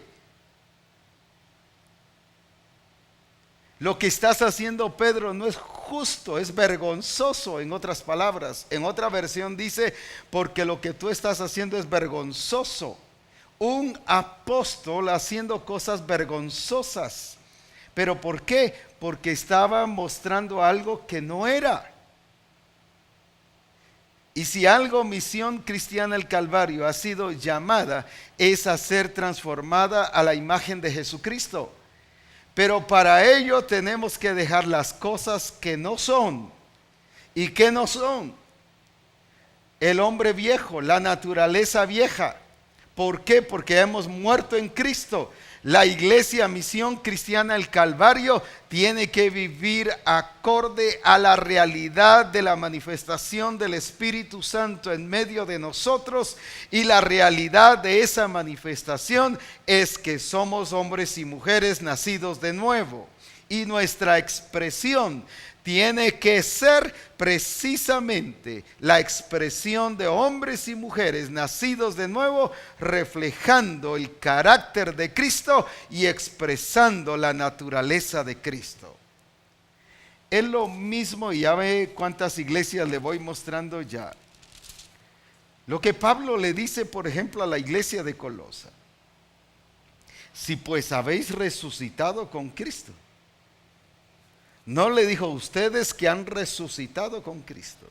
Lo que estás haciendo, Pedro, no es justo, es vergonzoso, en otras palabras. En otra versión dice, porque lo que tú estás haciendo es vergonzoso. Un apóstol haciendo cosas vergonzosas. ¿Pero por qué? Porque estaba mostrando algo que no era. Y si algo Misión Cristiana del Calvario ha sido llamada, es a ser transformada a la imagen de Jesucristo. Pero para ello tenemos que dejar las cosas que no son. ¿Y qué no son? El hombre viejo, la naturaleza vieja. ¿Por qué? Porque hemos muerto en Cristo. La iglesia Misión Cristiana El Calvario tiene que vivir acorde a la realidad de la manifestación del Espíritu Santo en medio de nosotros, y la realidad de esa manifestación es que somos hombres y mujeres nacidos de nuevo, y nuestra expresión tiene que ser precisamente la expresión de hombres y mujeres nacidos de nuevo, reflejando el carácter de Cristo y expresando la naturaleza de Cristo. Es lo mismo, y ya ve cuántas iglesias le voy mostrando ya. Lo que Pablo le dice, por ejemplo, a la iglesia de Colosa: si pues habéis resucitado con Cristo. No le dijo ustedes que han resucitado con Cristo.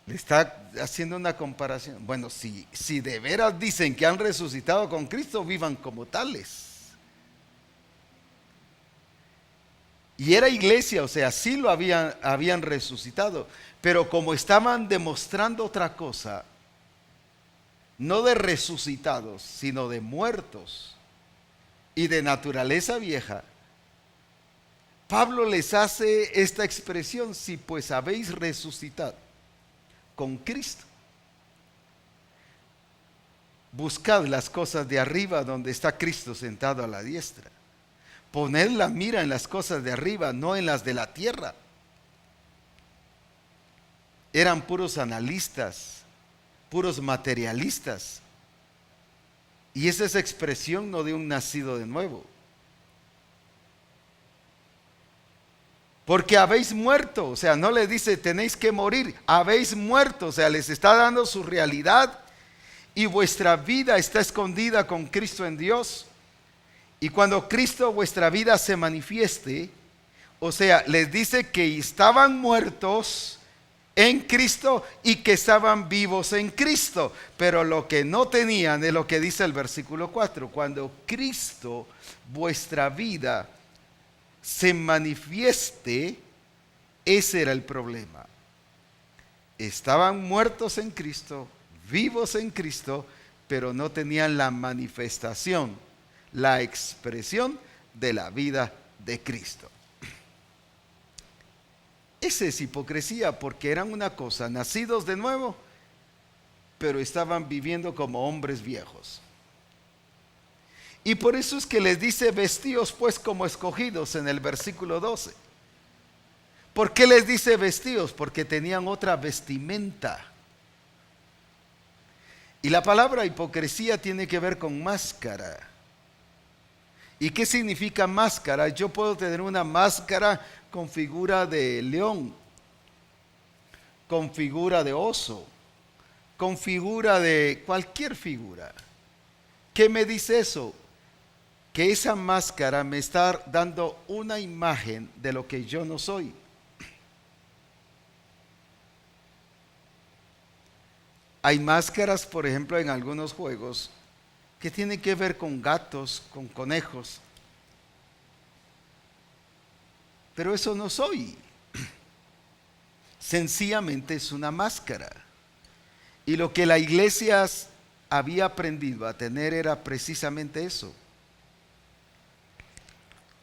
Le está haciendo una comparación. Bueno, si de veras dicen que han resucitado con Cristo, vivan como tales. Y era iglesia, o sea, sí lo habían resucitado, pero como estaban demostrando otra cosa, no de resucitados, sino de muertos y de naturaleza vieja, Pablo les hace esta expresión: si pues habéis resucitado con Cristo, buscad las cosas de arriba donde está Cristo sentado a la diestra. Poned la mira en las cosas de arriba, no en las de la tierra. Eran puros analistas, puros materialistas. Y esa es expresión no de un nacido de nuevo. Porque habéis muerto, o sea, no le dice tenéis que morir, habéis muerto, o sea, les está dando su realidad, y vuestra vida está escondida con Cristo en Dios. Y cuando Cristo, vuestra vida, se manifieste, o sea, les dice que estaban muertos en Cristo y que estaban vivos en Cristo, pero lo que no tenían es lo que dice el versículo 4: cuando Cristo, vuestra vida, se manifieste. Ese era el problema. Estaban muertos en Cristo, vivos en Cristo, pero no tenían la manifestación, la expresión de la vida de Cristo. Esa es hipocresía, porque eran una cosa, nacidos de nuevo, pero estaban viviendo como hombres viejos. Y por eso es que les dice: vestíos pues como escogidos, en el versículo 12. ¿Por qué les dice vestíos? Porque tenían otra vestimenta. Y la palabra hipocresía tiene que ver con máscara. ¿Y qué significa máscara? Yo puedo tener una máscara con figura de león, con figura de oso, con figura de cualquier figura. ¿Qué me dice eso? Que esa máscara me está dando una imagen de lo que yo no soy. Hay máscaras, por ejemplo, en algunos juegos que tienen que ver con gatos, con conejos. Pero eso no soy. Sencillamente es una máscara. Y lo que la iglesia había aprendido a tener era precisamente eso.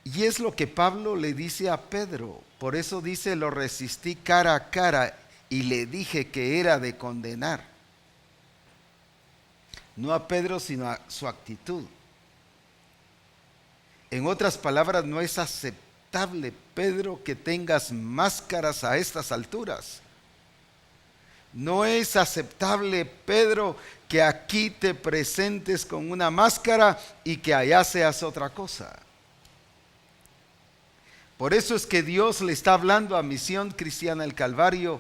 Y es lo que Pablo le dice a Pedro. Por eso dice: lo resistí cara a cara y le dije que era de condenar. No a Pedro, sino a su actitud. En otras palabras, no es aceptable, Pedro, que tengas máscaras a estas alturas. No es aceptable, Pedro, que aquí te presentes con una máscara y que allá seas otra cosa. Por eso es que Dios le está hablando a Misión Cristiana El Calvario: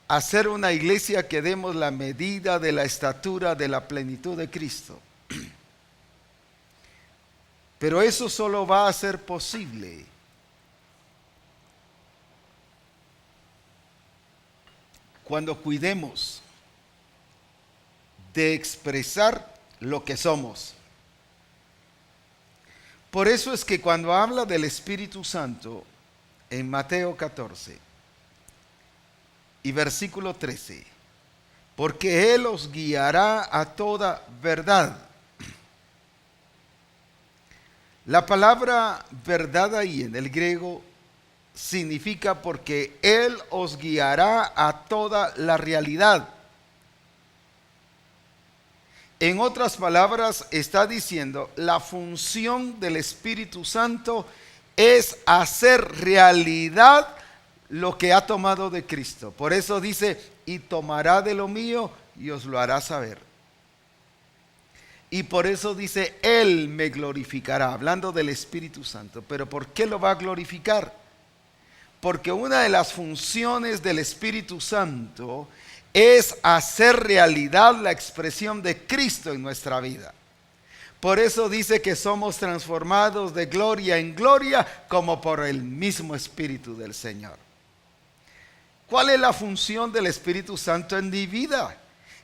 hacer una iglesia que demos la medida de la estatura de la plenitud de Cristo. Pero eso solo va a ser posible cuando cuidemos de expresar lo que somos. Por eso es que cuando habla del Espíritu Santo en Mateo 14 y versículo 13, porque Él os guiará a toda verdad. La palabra verdad ahí en el griego significa porque Él os guiará a toda la realidad. En otras palabras, está diciendo, la función del Espíritu Santo es hacer realidad lo que ha tomado de Cristo. Por eso dice, y tomará de lo mío y os lo hará saber. Y por eso dice, Él me glorificará, hablando del Espíritu Santo. ¿Pero por qué lo va a glorificar? Porque una de las funciones del Espíritu Santo es hacer realidad la expresión de Cristo en nuestra vida. Por eso dice que somos transformados de gloria en gloria como por el mismo Espíritu del Señor. ¿Cuál es la función del Espíritu Santo en mi vida?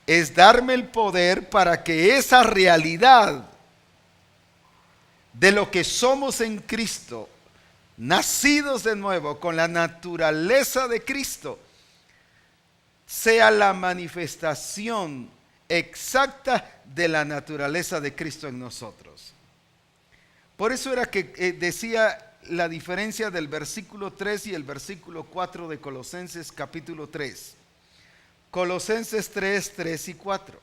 Es darme el poder para que esa realidad de lo que somos en Cristo, nacidos de nuevo con la naturaleza de Cristo, sea la manifestación exacta de la naturaleza de Cristo en nosotros. Por eso era que decía la diferencia del versículo 3 y el versículo 4 de Colosenses capítulo 3. Colosenses 3, 3 y 4.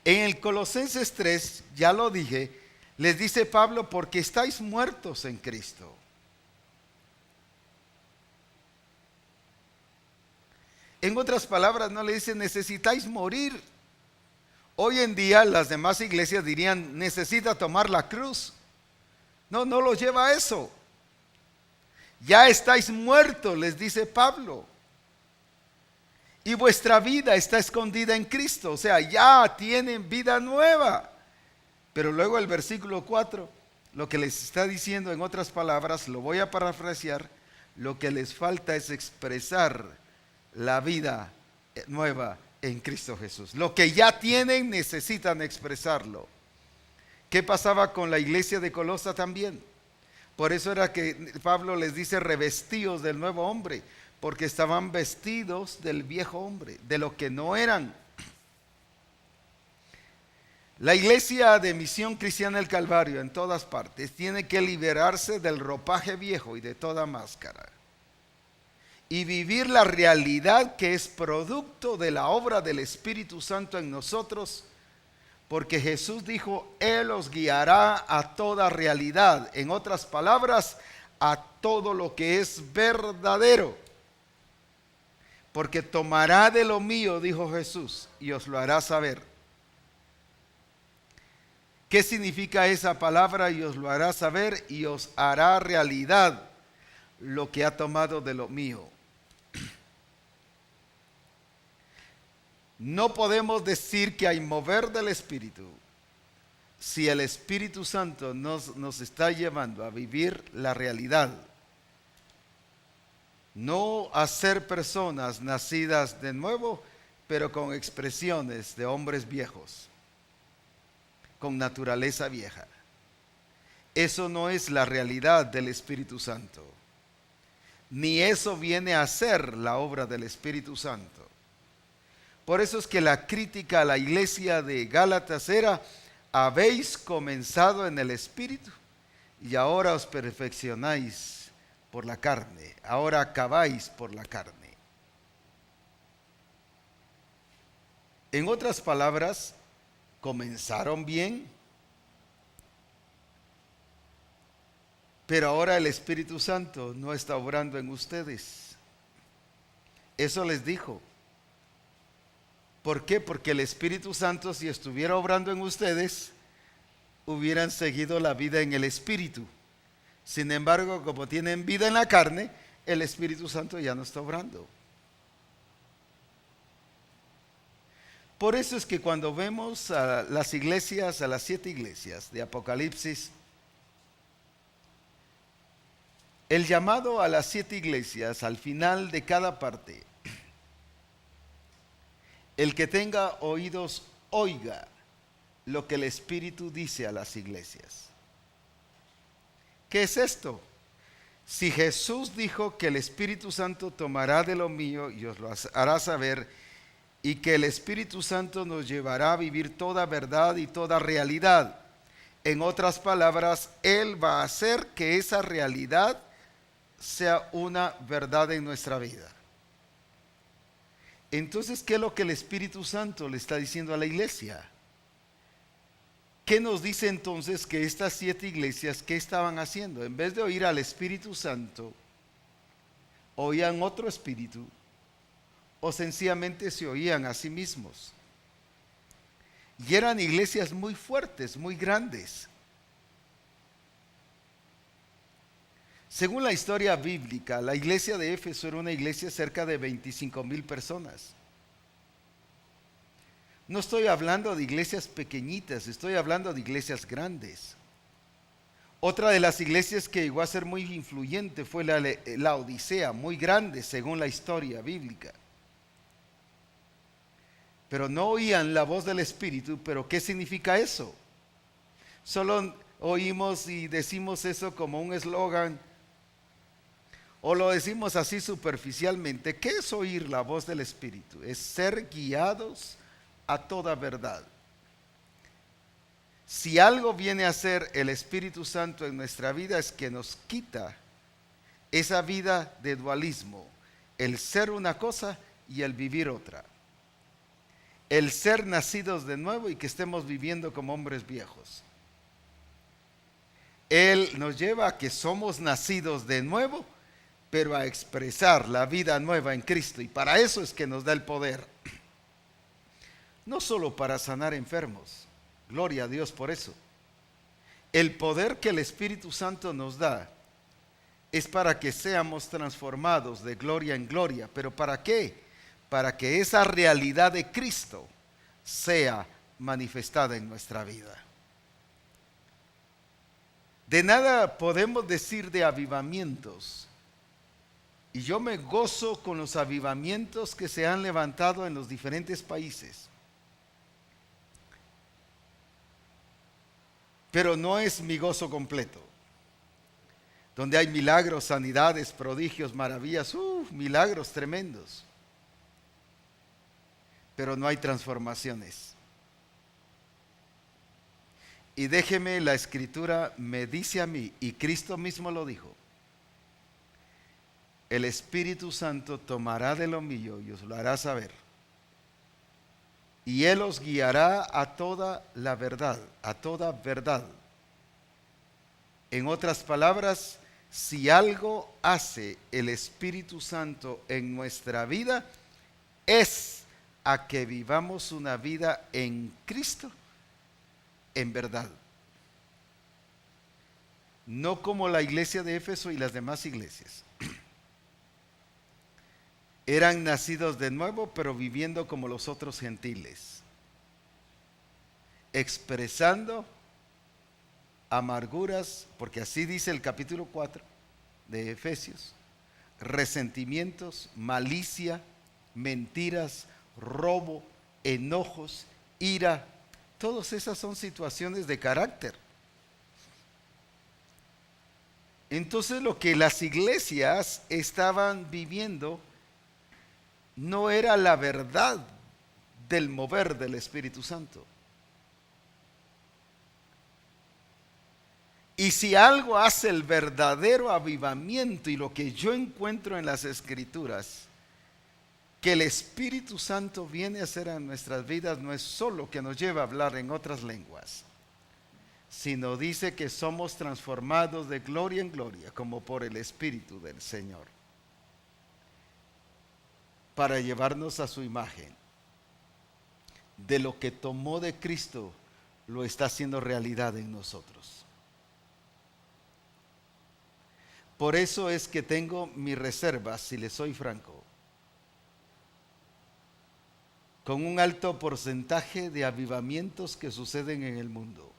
En el Colosenses 3, ya lo dije, les dice Pablo, porque estáis muertos en Cristo. En otras palabras, no le dice necesitáis morir. Hoy en día las demás iglesias dirían necesita tomar la cruz. No, no lo lleva a eso. Ya estáis muertos, les dice Pablo. Y vuestra vida está escondida en Cristo. O sea, ya tienen vida nueva. Pero luego el versículo 4, lo que les está diciendo en otras palabras, lo voy a parafrasear, lo que les falta es expresar la vida nueva en Cristo Jesús. Lo que ya tienen necesitan expresarlo. ¿Qué pasaba con la iglesia de Colosa también? Por eso era que Pablo les dice revestidos del nuevo hombre, porque estaban vestidos del viejo hombre, de lo que no eran. La iglesia de Misión Cristiana del Calvario en todas partes tiene que liberarse del ropaje viejo y de toda máscara y vivir la realidad que es producto de la obra del Espíritu Santo en nosotros, porque Jesús dijo, Él os guiará a toda realidad. En otras palabras, a todo lo que es verdadero. Porque tomará de lo mío, dijo Jesús, y os lo hará saber. ¿Qué significa esa palabra? Y os lo hará saber y os hará realidad lo que ha tomado de lo mío. No podemos decir que hay mover del Espíritu si el Espíritu Santo nos está llevando a vivir la realidad. No a ser personas nacidas de nuevo, pero con expresiones de hombres viejos, con naturaleza vieja. Eso no es la realidad del Espíritu Santo, ni eso viene a ser la obra del Espíritu Santo. Por eso es que la crítica a la iglesia de Gálatas era, habéis comenzado en el Espíritu y ahora os perfeccionáis por la carne, ahora acabáis por la carne. En otras palabras, comenzaron bien, pero ahora el Espíritu Santo no está obrando en ustedes. Eso les dijo. ¿Por qué? Porque el Espíritu Santo, si estuviera obrando en ustedes, hubieran seguido la vida en el Espíritu. Sin embargo, como tienen vida en la carne, el Espíritu Santo ya no está obrando. Por eso es que cuando vemos a las iglesias, a las 7 iglesias de Apocalipsis, el llamado a las 7 iglesias al final de cada parte, el que tenga oídos, oiga lo que el Espíritu dice a las iglesias. ¿Qué es esto? Si Jesús dijo que el Espíritu Santo tomará de lo mío y os lo hará saber, y que el Espíritu Santo nos llevará a vivir toda verdad y toda realidad. En otras palabras, Él va a hacer que esa realidad sea una verdad en nuestra vida. Entonces, ¿qué es lo que el Espíritu Santo le está diciendo a la iglesia? ¿Qué nos dice entonces que estas 7 iglesias, qué estaban haciendo? En vez de oír al Espíritu Santo, oían otro espíritu o sencillamente se oían a sí mismos. Y eran iglesias muy fuertes, muy grandes. Según la historia bíblica, la iglesia de Éfeso era una iglesia cerca de 25,000 personas. No estoy hablando de iglesias pequeñitas, estoy hablando de iglesias grandes. Otra de las iglesias que llegó a ser muy influyente fue la Odisea, muy grande según la historia bíblica. Pero no oían la voz del Espíritu. ¿Pero qué significa eso? Solo oímos y decimos eso como un eslogan, o lo decimos así superficialmente. ¿Qué es oír la voz del Espíritu? Es ser guiados a toda verdad. Si algo viene a ser el Espíritu Santo en nuestra vida, es que nos quita esa vida de dualismo, el ser una cosa y el vivir otra, el ser nacidos de nuevo y que estemos viviendo como hombres viejos. Él nos lleva a que somos nacidos de nuevo, pero a expresar la vida nueva en Cristo, y para eso es que nos da el poder. No solo para sanar enfermos, gloria a Dios por eso. El poder que el Espíritu Santo nos da es para que seamos transformados de gloria en gloria. ¿Pero para qué? Para que esa realidad de Cristo sea manifestada en nuestra vida. De nada podemos decir de avivamientos, y yo me gozo con los avivamientos que se han levantado en los diferentes países. Pero no es mi gozo completo. Donde hay milagros, sanidades, prodigios, maravillas, milagros tremendos. Pero no hay transformaciones. Y déjeme, la Escritura me dice a mí, y Cristo mismo lo dijo: el Espíritu Santo tomará de lo mío y os lo hará saber. Y Él os guiará a toda la verdad, a toda verdad. En otras palabras, si algo hace el Espíritu Santo en nuestra vida, es a que vivamos una vida en Cristo, en verdad. No como la iglesia de Éfeso y las demás iglesias. Eran nacidos de nuevo, pero viviendo como los otros gentiles, expresando amarguras, porque así dice el capítulo 4 de Efesios, resentimientos, malicia, mentiras, robo, enojos, ira. Todas esas son situaciones de carácter. Entonces, lo que las iglesias estaban viviendo no era la verdad del mover del Espíritu Santo. Y si algo hace el verdadero avivamiento, y lo que yo encuentro en las Escrituras, que el Espíritu Santo viene a hacer en nuestras vidas, no es solo que nos lleva a hablar en otras lenguas, sino dice que somos transformados de gloria en gloria, como por el Espíritu del Señor, para llevarnos a su imagen. De lo que tomó de Cristo, lo está haciendo realidad en nosotros. Por eso es que tengo mis reservas, si les soy franco, con un alto porcentaje de avivamientos que suceden en el mundo.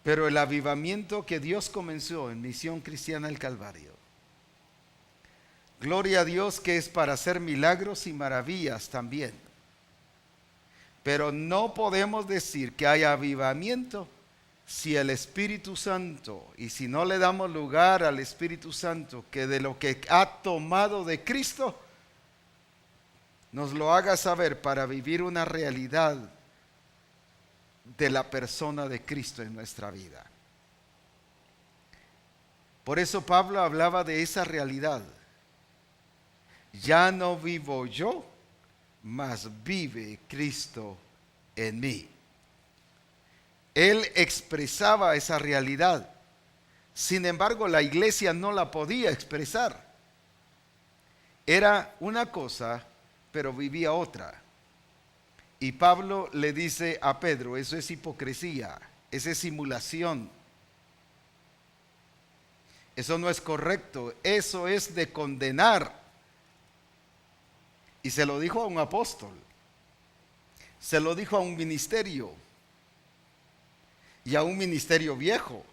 Pero el avivamiento que Dios comenzó en Misión Cristiana del Calvario, gloria a Dios, que es para hacer milagros y maravillas también. Pero no podemos decir que hay avivamiento si el Espíritu Santo, y si no le damos lugar al Espíritu Santo, que de lo que ha tomado de Cristo, nos lo haga saber para vivir una realidad de la persona de Cristo en nuestra vida. Por eso Pablo hablaba de esa realidad. Ya no vivo yo, mas vive Cristo en mí. Él expresaba esa realidad. Sin embargo, la iglesia no la podía expresar. Era una cosa, pero vivía otra. Y Pablo le dice a Pedro, eso es hipocresía, eso es simulación. Eso no es correcto, eso es de condenar. Y se lo dijo a un apóstol, se lo dijo a un ministerio, y a un ministerio viejo,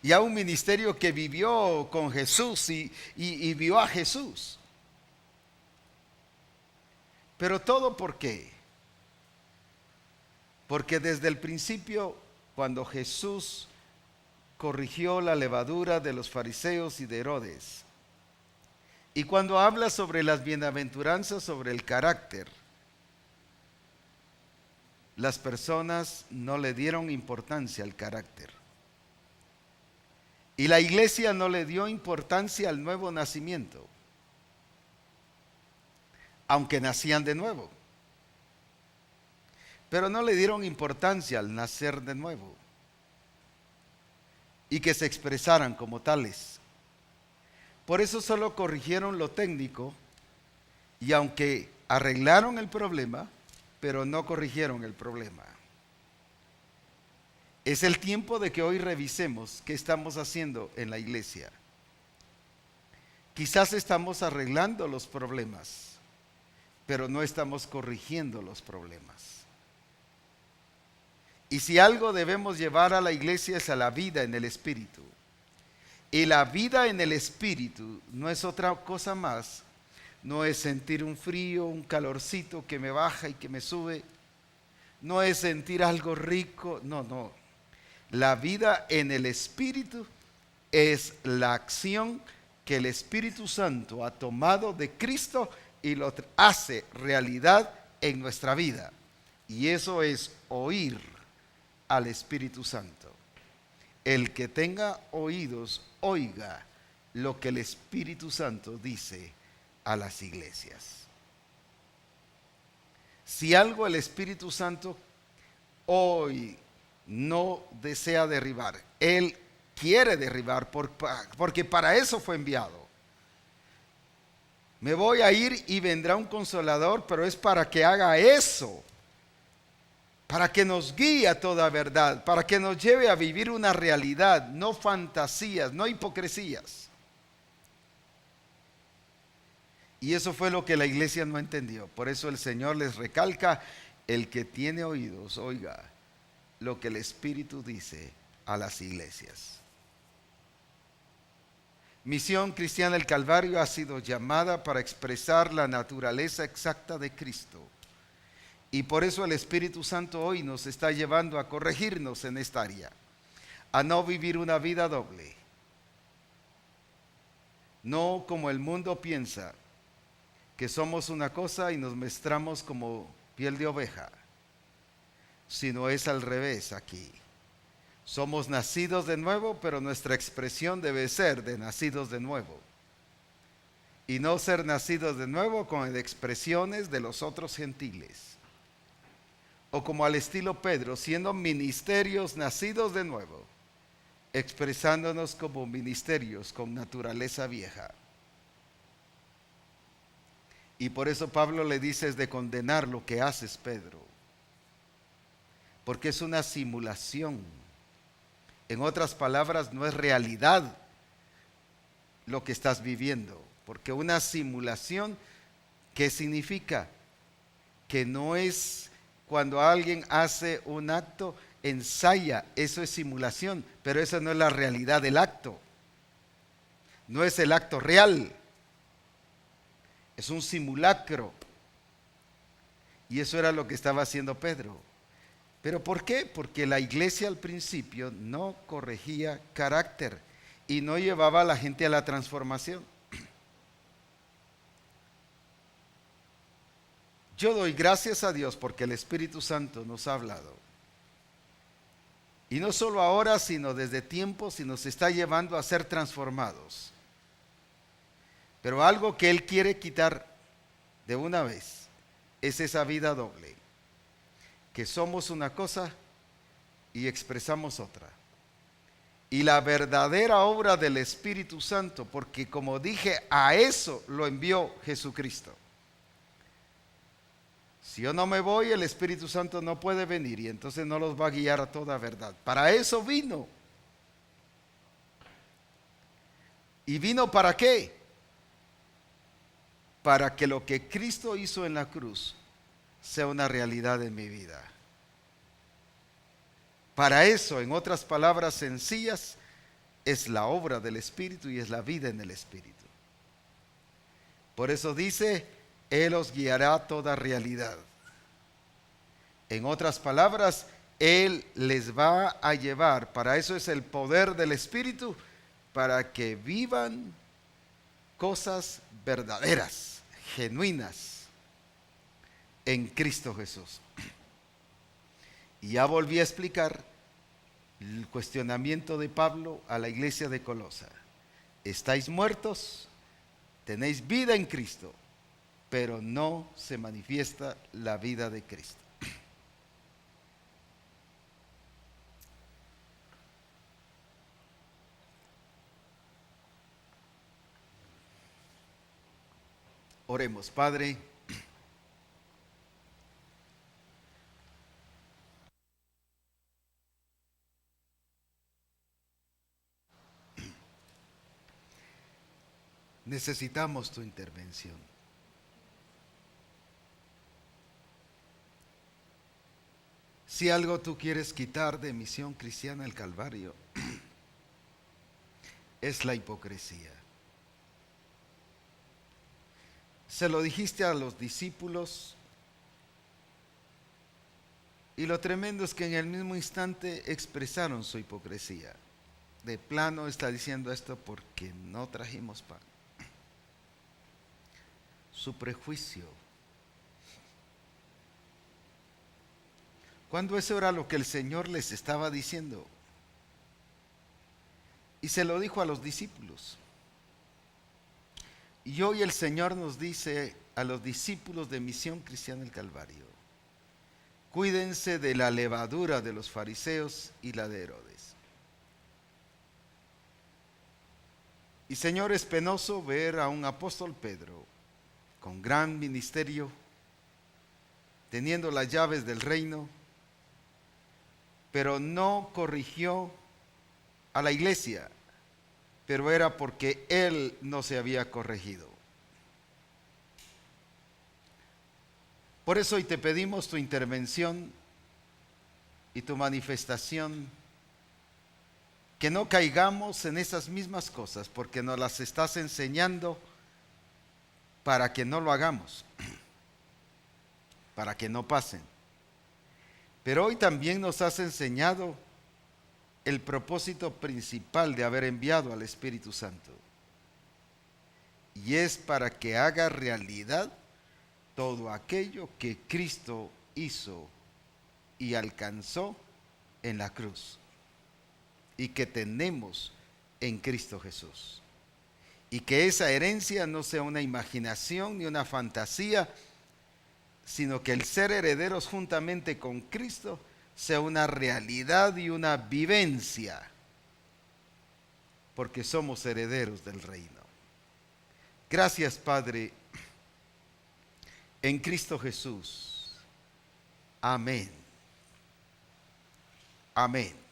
y a un ministerio que vivió con Jesús y vio a Jesús. Pero todo ¿por qué? Porque desde el principio, cuando Jesús corrigió la levadura de los fariseos y de Herodes, y cuando habla sobre las bienaventuranzas, sobre el carácter, las personas no le dieron importancia al carácter. Y la iglesia no le dio importancia al nuevo nacimiento, aunque nacían de nuevo. Pero no le dieron importancia al nacer de nuevo y que se expresaran como tales. Por eso solo corrigieron lo técnico, y aunque arreglaron el problema, pero no corrigieron el problema. Es el tiempo de que hoy revisemos qué estamos haciendo en la iglesia. Quizás estamos arreglando los problemas, pero no estamos corrigiendo los problemas. Y si algo debemos llevar a la iglesia es a la vida en el Espíritu. Y la vida en el Espíritu no es otra cosa más. No es sentir un frío, un calorcito que me baja y que me sube. No es sentir algo rico. No. La vida en el Espíritu es la acción que el Espíritu Santo ha tomado de Cristo y lo hace realidad en nuestra vida. Y eso es oír al Espíritu Santo. El que tenga oídos, oiga lo que el Espíritu Santo dice a las iglesias. Si algo el Espíritu Santo hoy no desea derribar, Él quiere derribar porque para eso fue enviado. Me voy a ir y vendrá un consolador, pero es para que haga eso, para que nos guíe a toda verdad, para que nos lleve a vivir una realidad, no fantasías, no hipocresías. Y eso fue lo que la iglesia no entendió. Por eso el Señor les recalca, el que tiene oídos, oiga lo que el Espíritu dice a las iglesias. Misión Cristiana del Calvario ha sido llamada para expresar la naturaleza exacta de Cristo. Y por eso el Espíritu Santo hoy nos está llevando a corregirnos en esta área, a no vivir una vida doble. No como el mundo piensa, que somos una cosa y nos mostramos como piel de oveja, sino es al revés aquí. Somos nacidos de nuevo, pero nuestra expresión debe ser de nacidos de nuevo. Y no ser nacidos de nuevo con expresiones de los otros gentiles. O como al estilo Pedro, siendo ministerios nacidos de nuevo, expresándonos como ministerios con naturaleza vieja. Y por eso Pablo le dice es de condenar lo que haces, Pedro. Porque es una simulación. En otras palabras, no es realidad lo que estás viviendo. Porque una simulación, ¿qué significa? Que no es cuando alguien hace un acto, ensaya, eso es simulación. Pero esa no es la realidad del acto. No es el acto real. Es un simulacro. Y eso era lo que estaba haciendo Pedro. ¿Pero por qué? Porque la iglesia al principio no corregía carácter y no llevaba a la gente a la transformación. Yo doy gracias a Dios porque el Espíritu Santo nos ha hablado. Y no solo ahora, sino desde tiempos, y nos está llevando a ser transformados. Pero algo que Él quiere quitar de una vez es esa vida doble. Que somos una cosa y expresamos otra. Y la verdadera obra del Espíritu Santo, porque como dije, a eso lo envió Jesucristo. Si yo no me voy, el Espíritu Santo no puede venir y entonces no los va a guiar a toda verdad. Para eso vino. ¿Y vino para qué? Para que lo que Cristo hizo en la cruz sea una realidad en mi vida. Para eso, en otras palabras sencillas, es la obra del Espíritu y es la vida en el Espíritu. Por eso dice, Él os guiará a toda realidad. En otras palabras, Él les va a llevar, para eso es el poder del Espíritu, para que vivan cosas verdaderas, genuinas, en Cristo Jesús. Y ya volví a explicar el cuestionamiento de Pablo a la iglesia de Colosa. Estáis muertos, tenéis vida en Cristo, pero no se manifiesta la vida de Cristo. Oremos, Padre. Necesitamos tu intervención. Si algo tú quieres quitar de Misión Cristiana el Calvario, es la hipocresía. Se lo dijiste a los discípulos y lo tremendo es que en el mismo instante expresaron su hipocresía. De plano está diciendo esto porque no trajimos pan. Su prejuicio. Cuando eso era lo que el Señor les estaba diciendo. Y se lo dijo a los discípulos. Y hoy el Señor nos dice a los discípulos de Misión Cristiana el Calvario, cuídense de la levadura de los fariseos y la de Herodes. Y Señor, es penoso ver a un apóstol Pedro con gran ministerio, teniendo las llaves del reino, pero no corrigió a la iglesia, pero era porque él no se había corregido. Por eso hoy te pedimos tu intervención y tu manifestación, que no caigamos en esas mismas cosas, porque nos las estás enseñando para que no lo hagamos, para que no pasen. Pero hoy también nos has enseñado el propósito principal de haber enviado al Espíritu Santo. Y es para que haga realidad todo aquello que Cristo hizo y alcanzó en la cruz. Y que tenemos en Cristo Jesús. Y que esa herencia no sea una imaginación ni una fantasía, sino que el ser herederos juntamente con Cristo sea una realidad y una vivencia, porque somos herederos del reino. Gracias, Padre, en Cristo Jesús. Amén. Amén.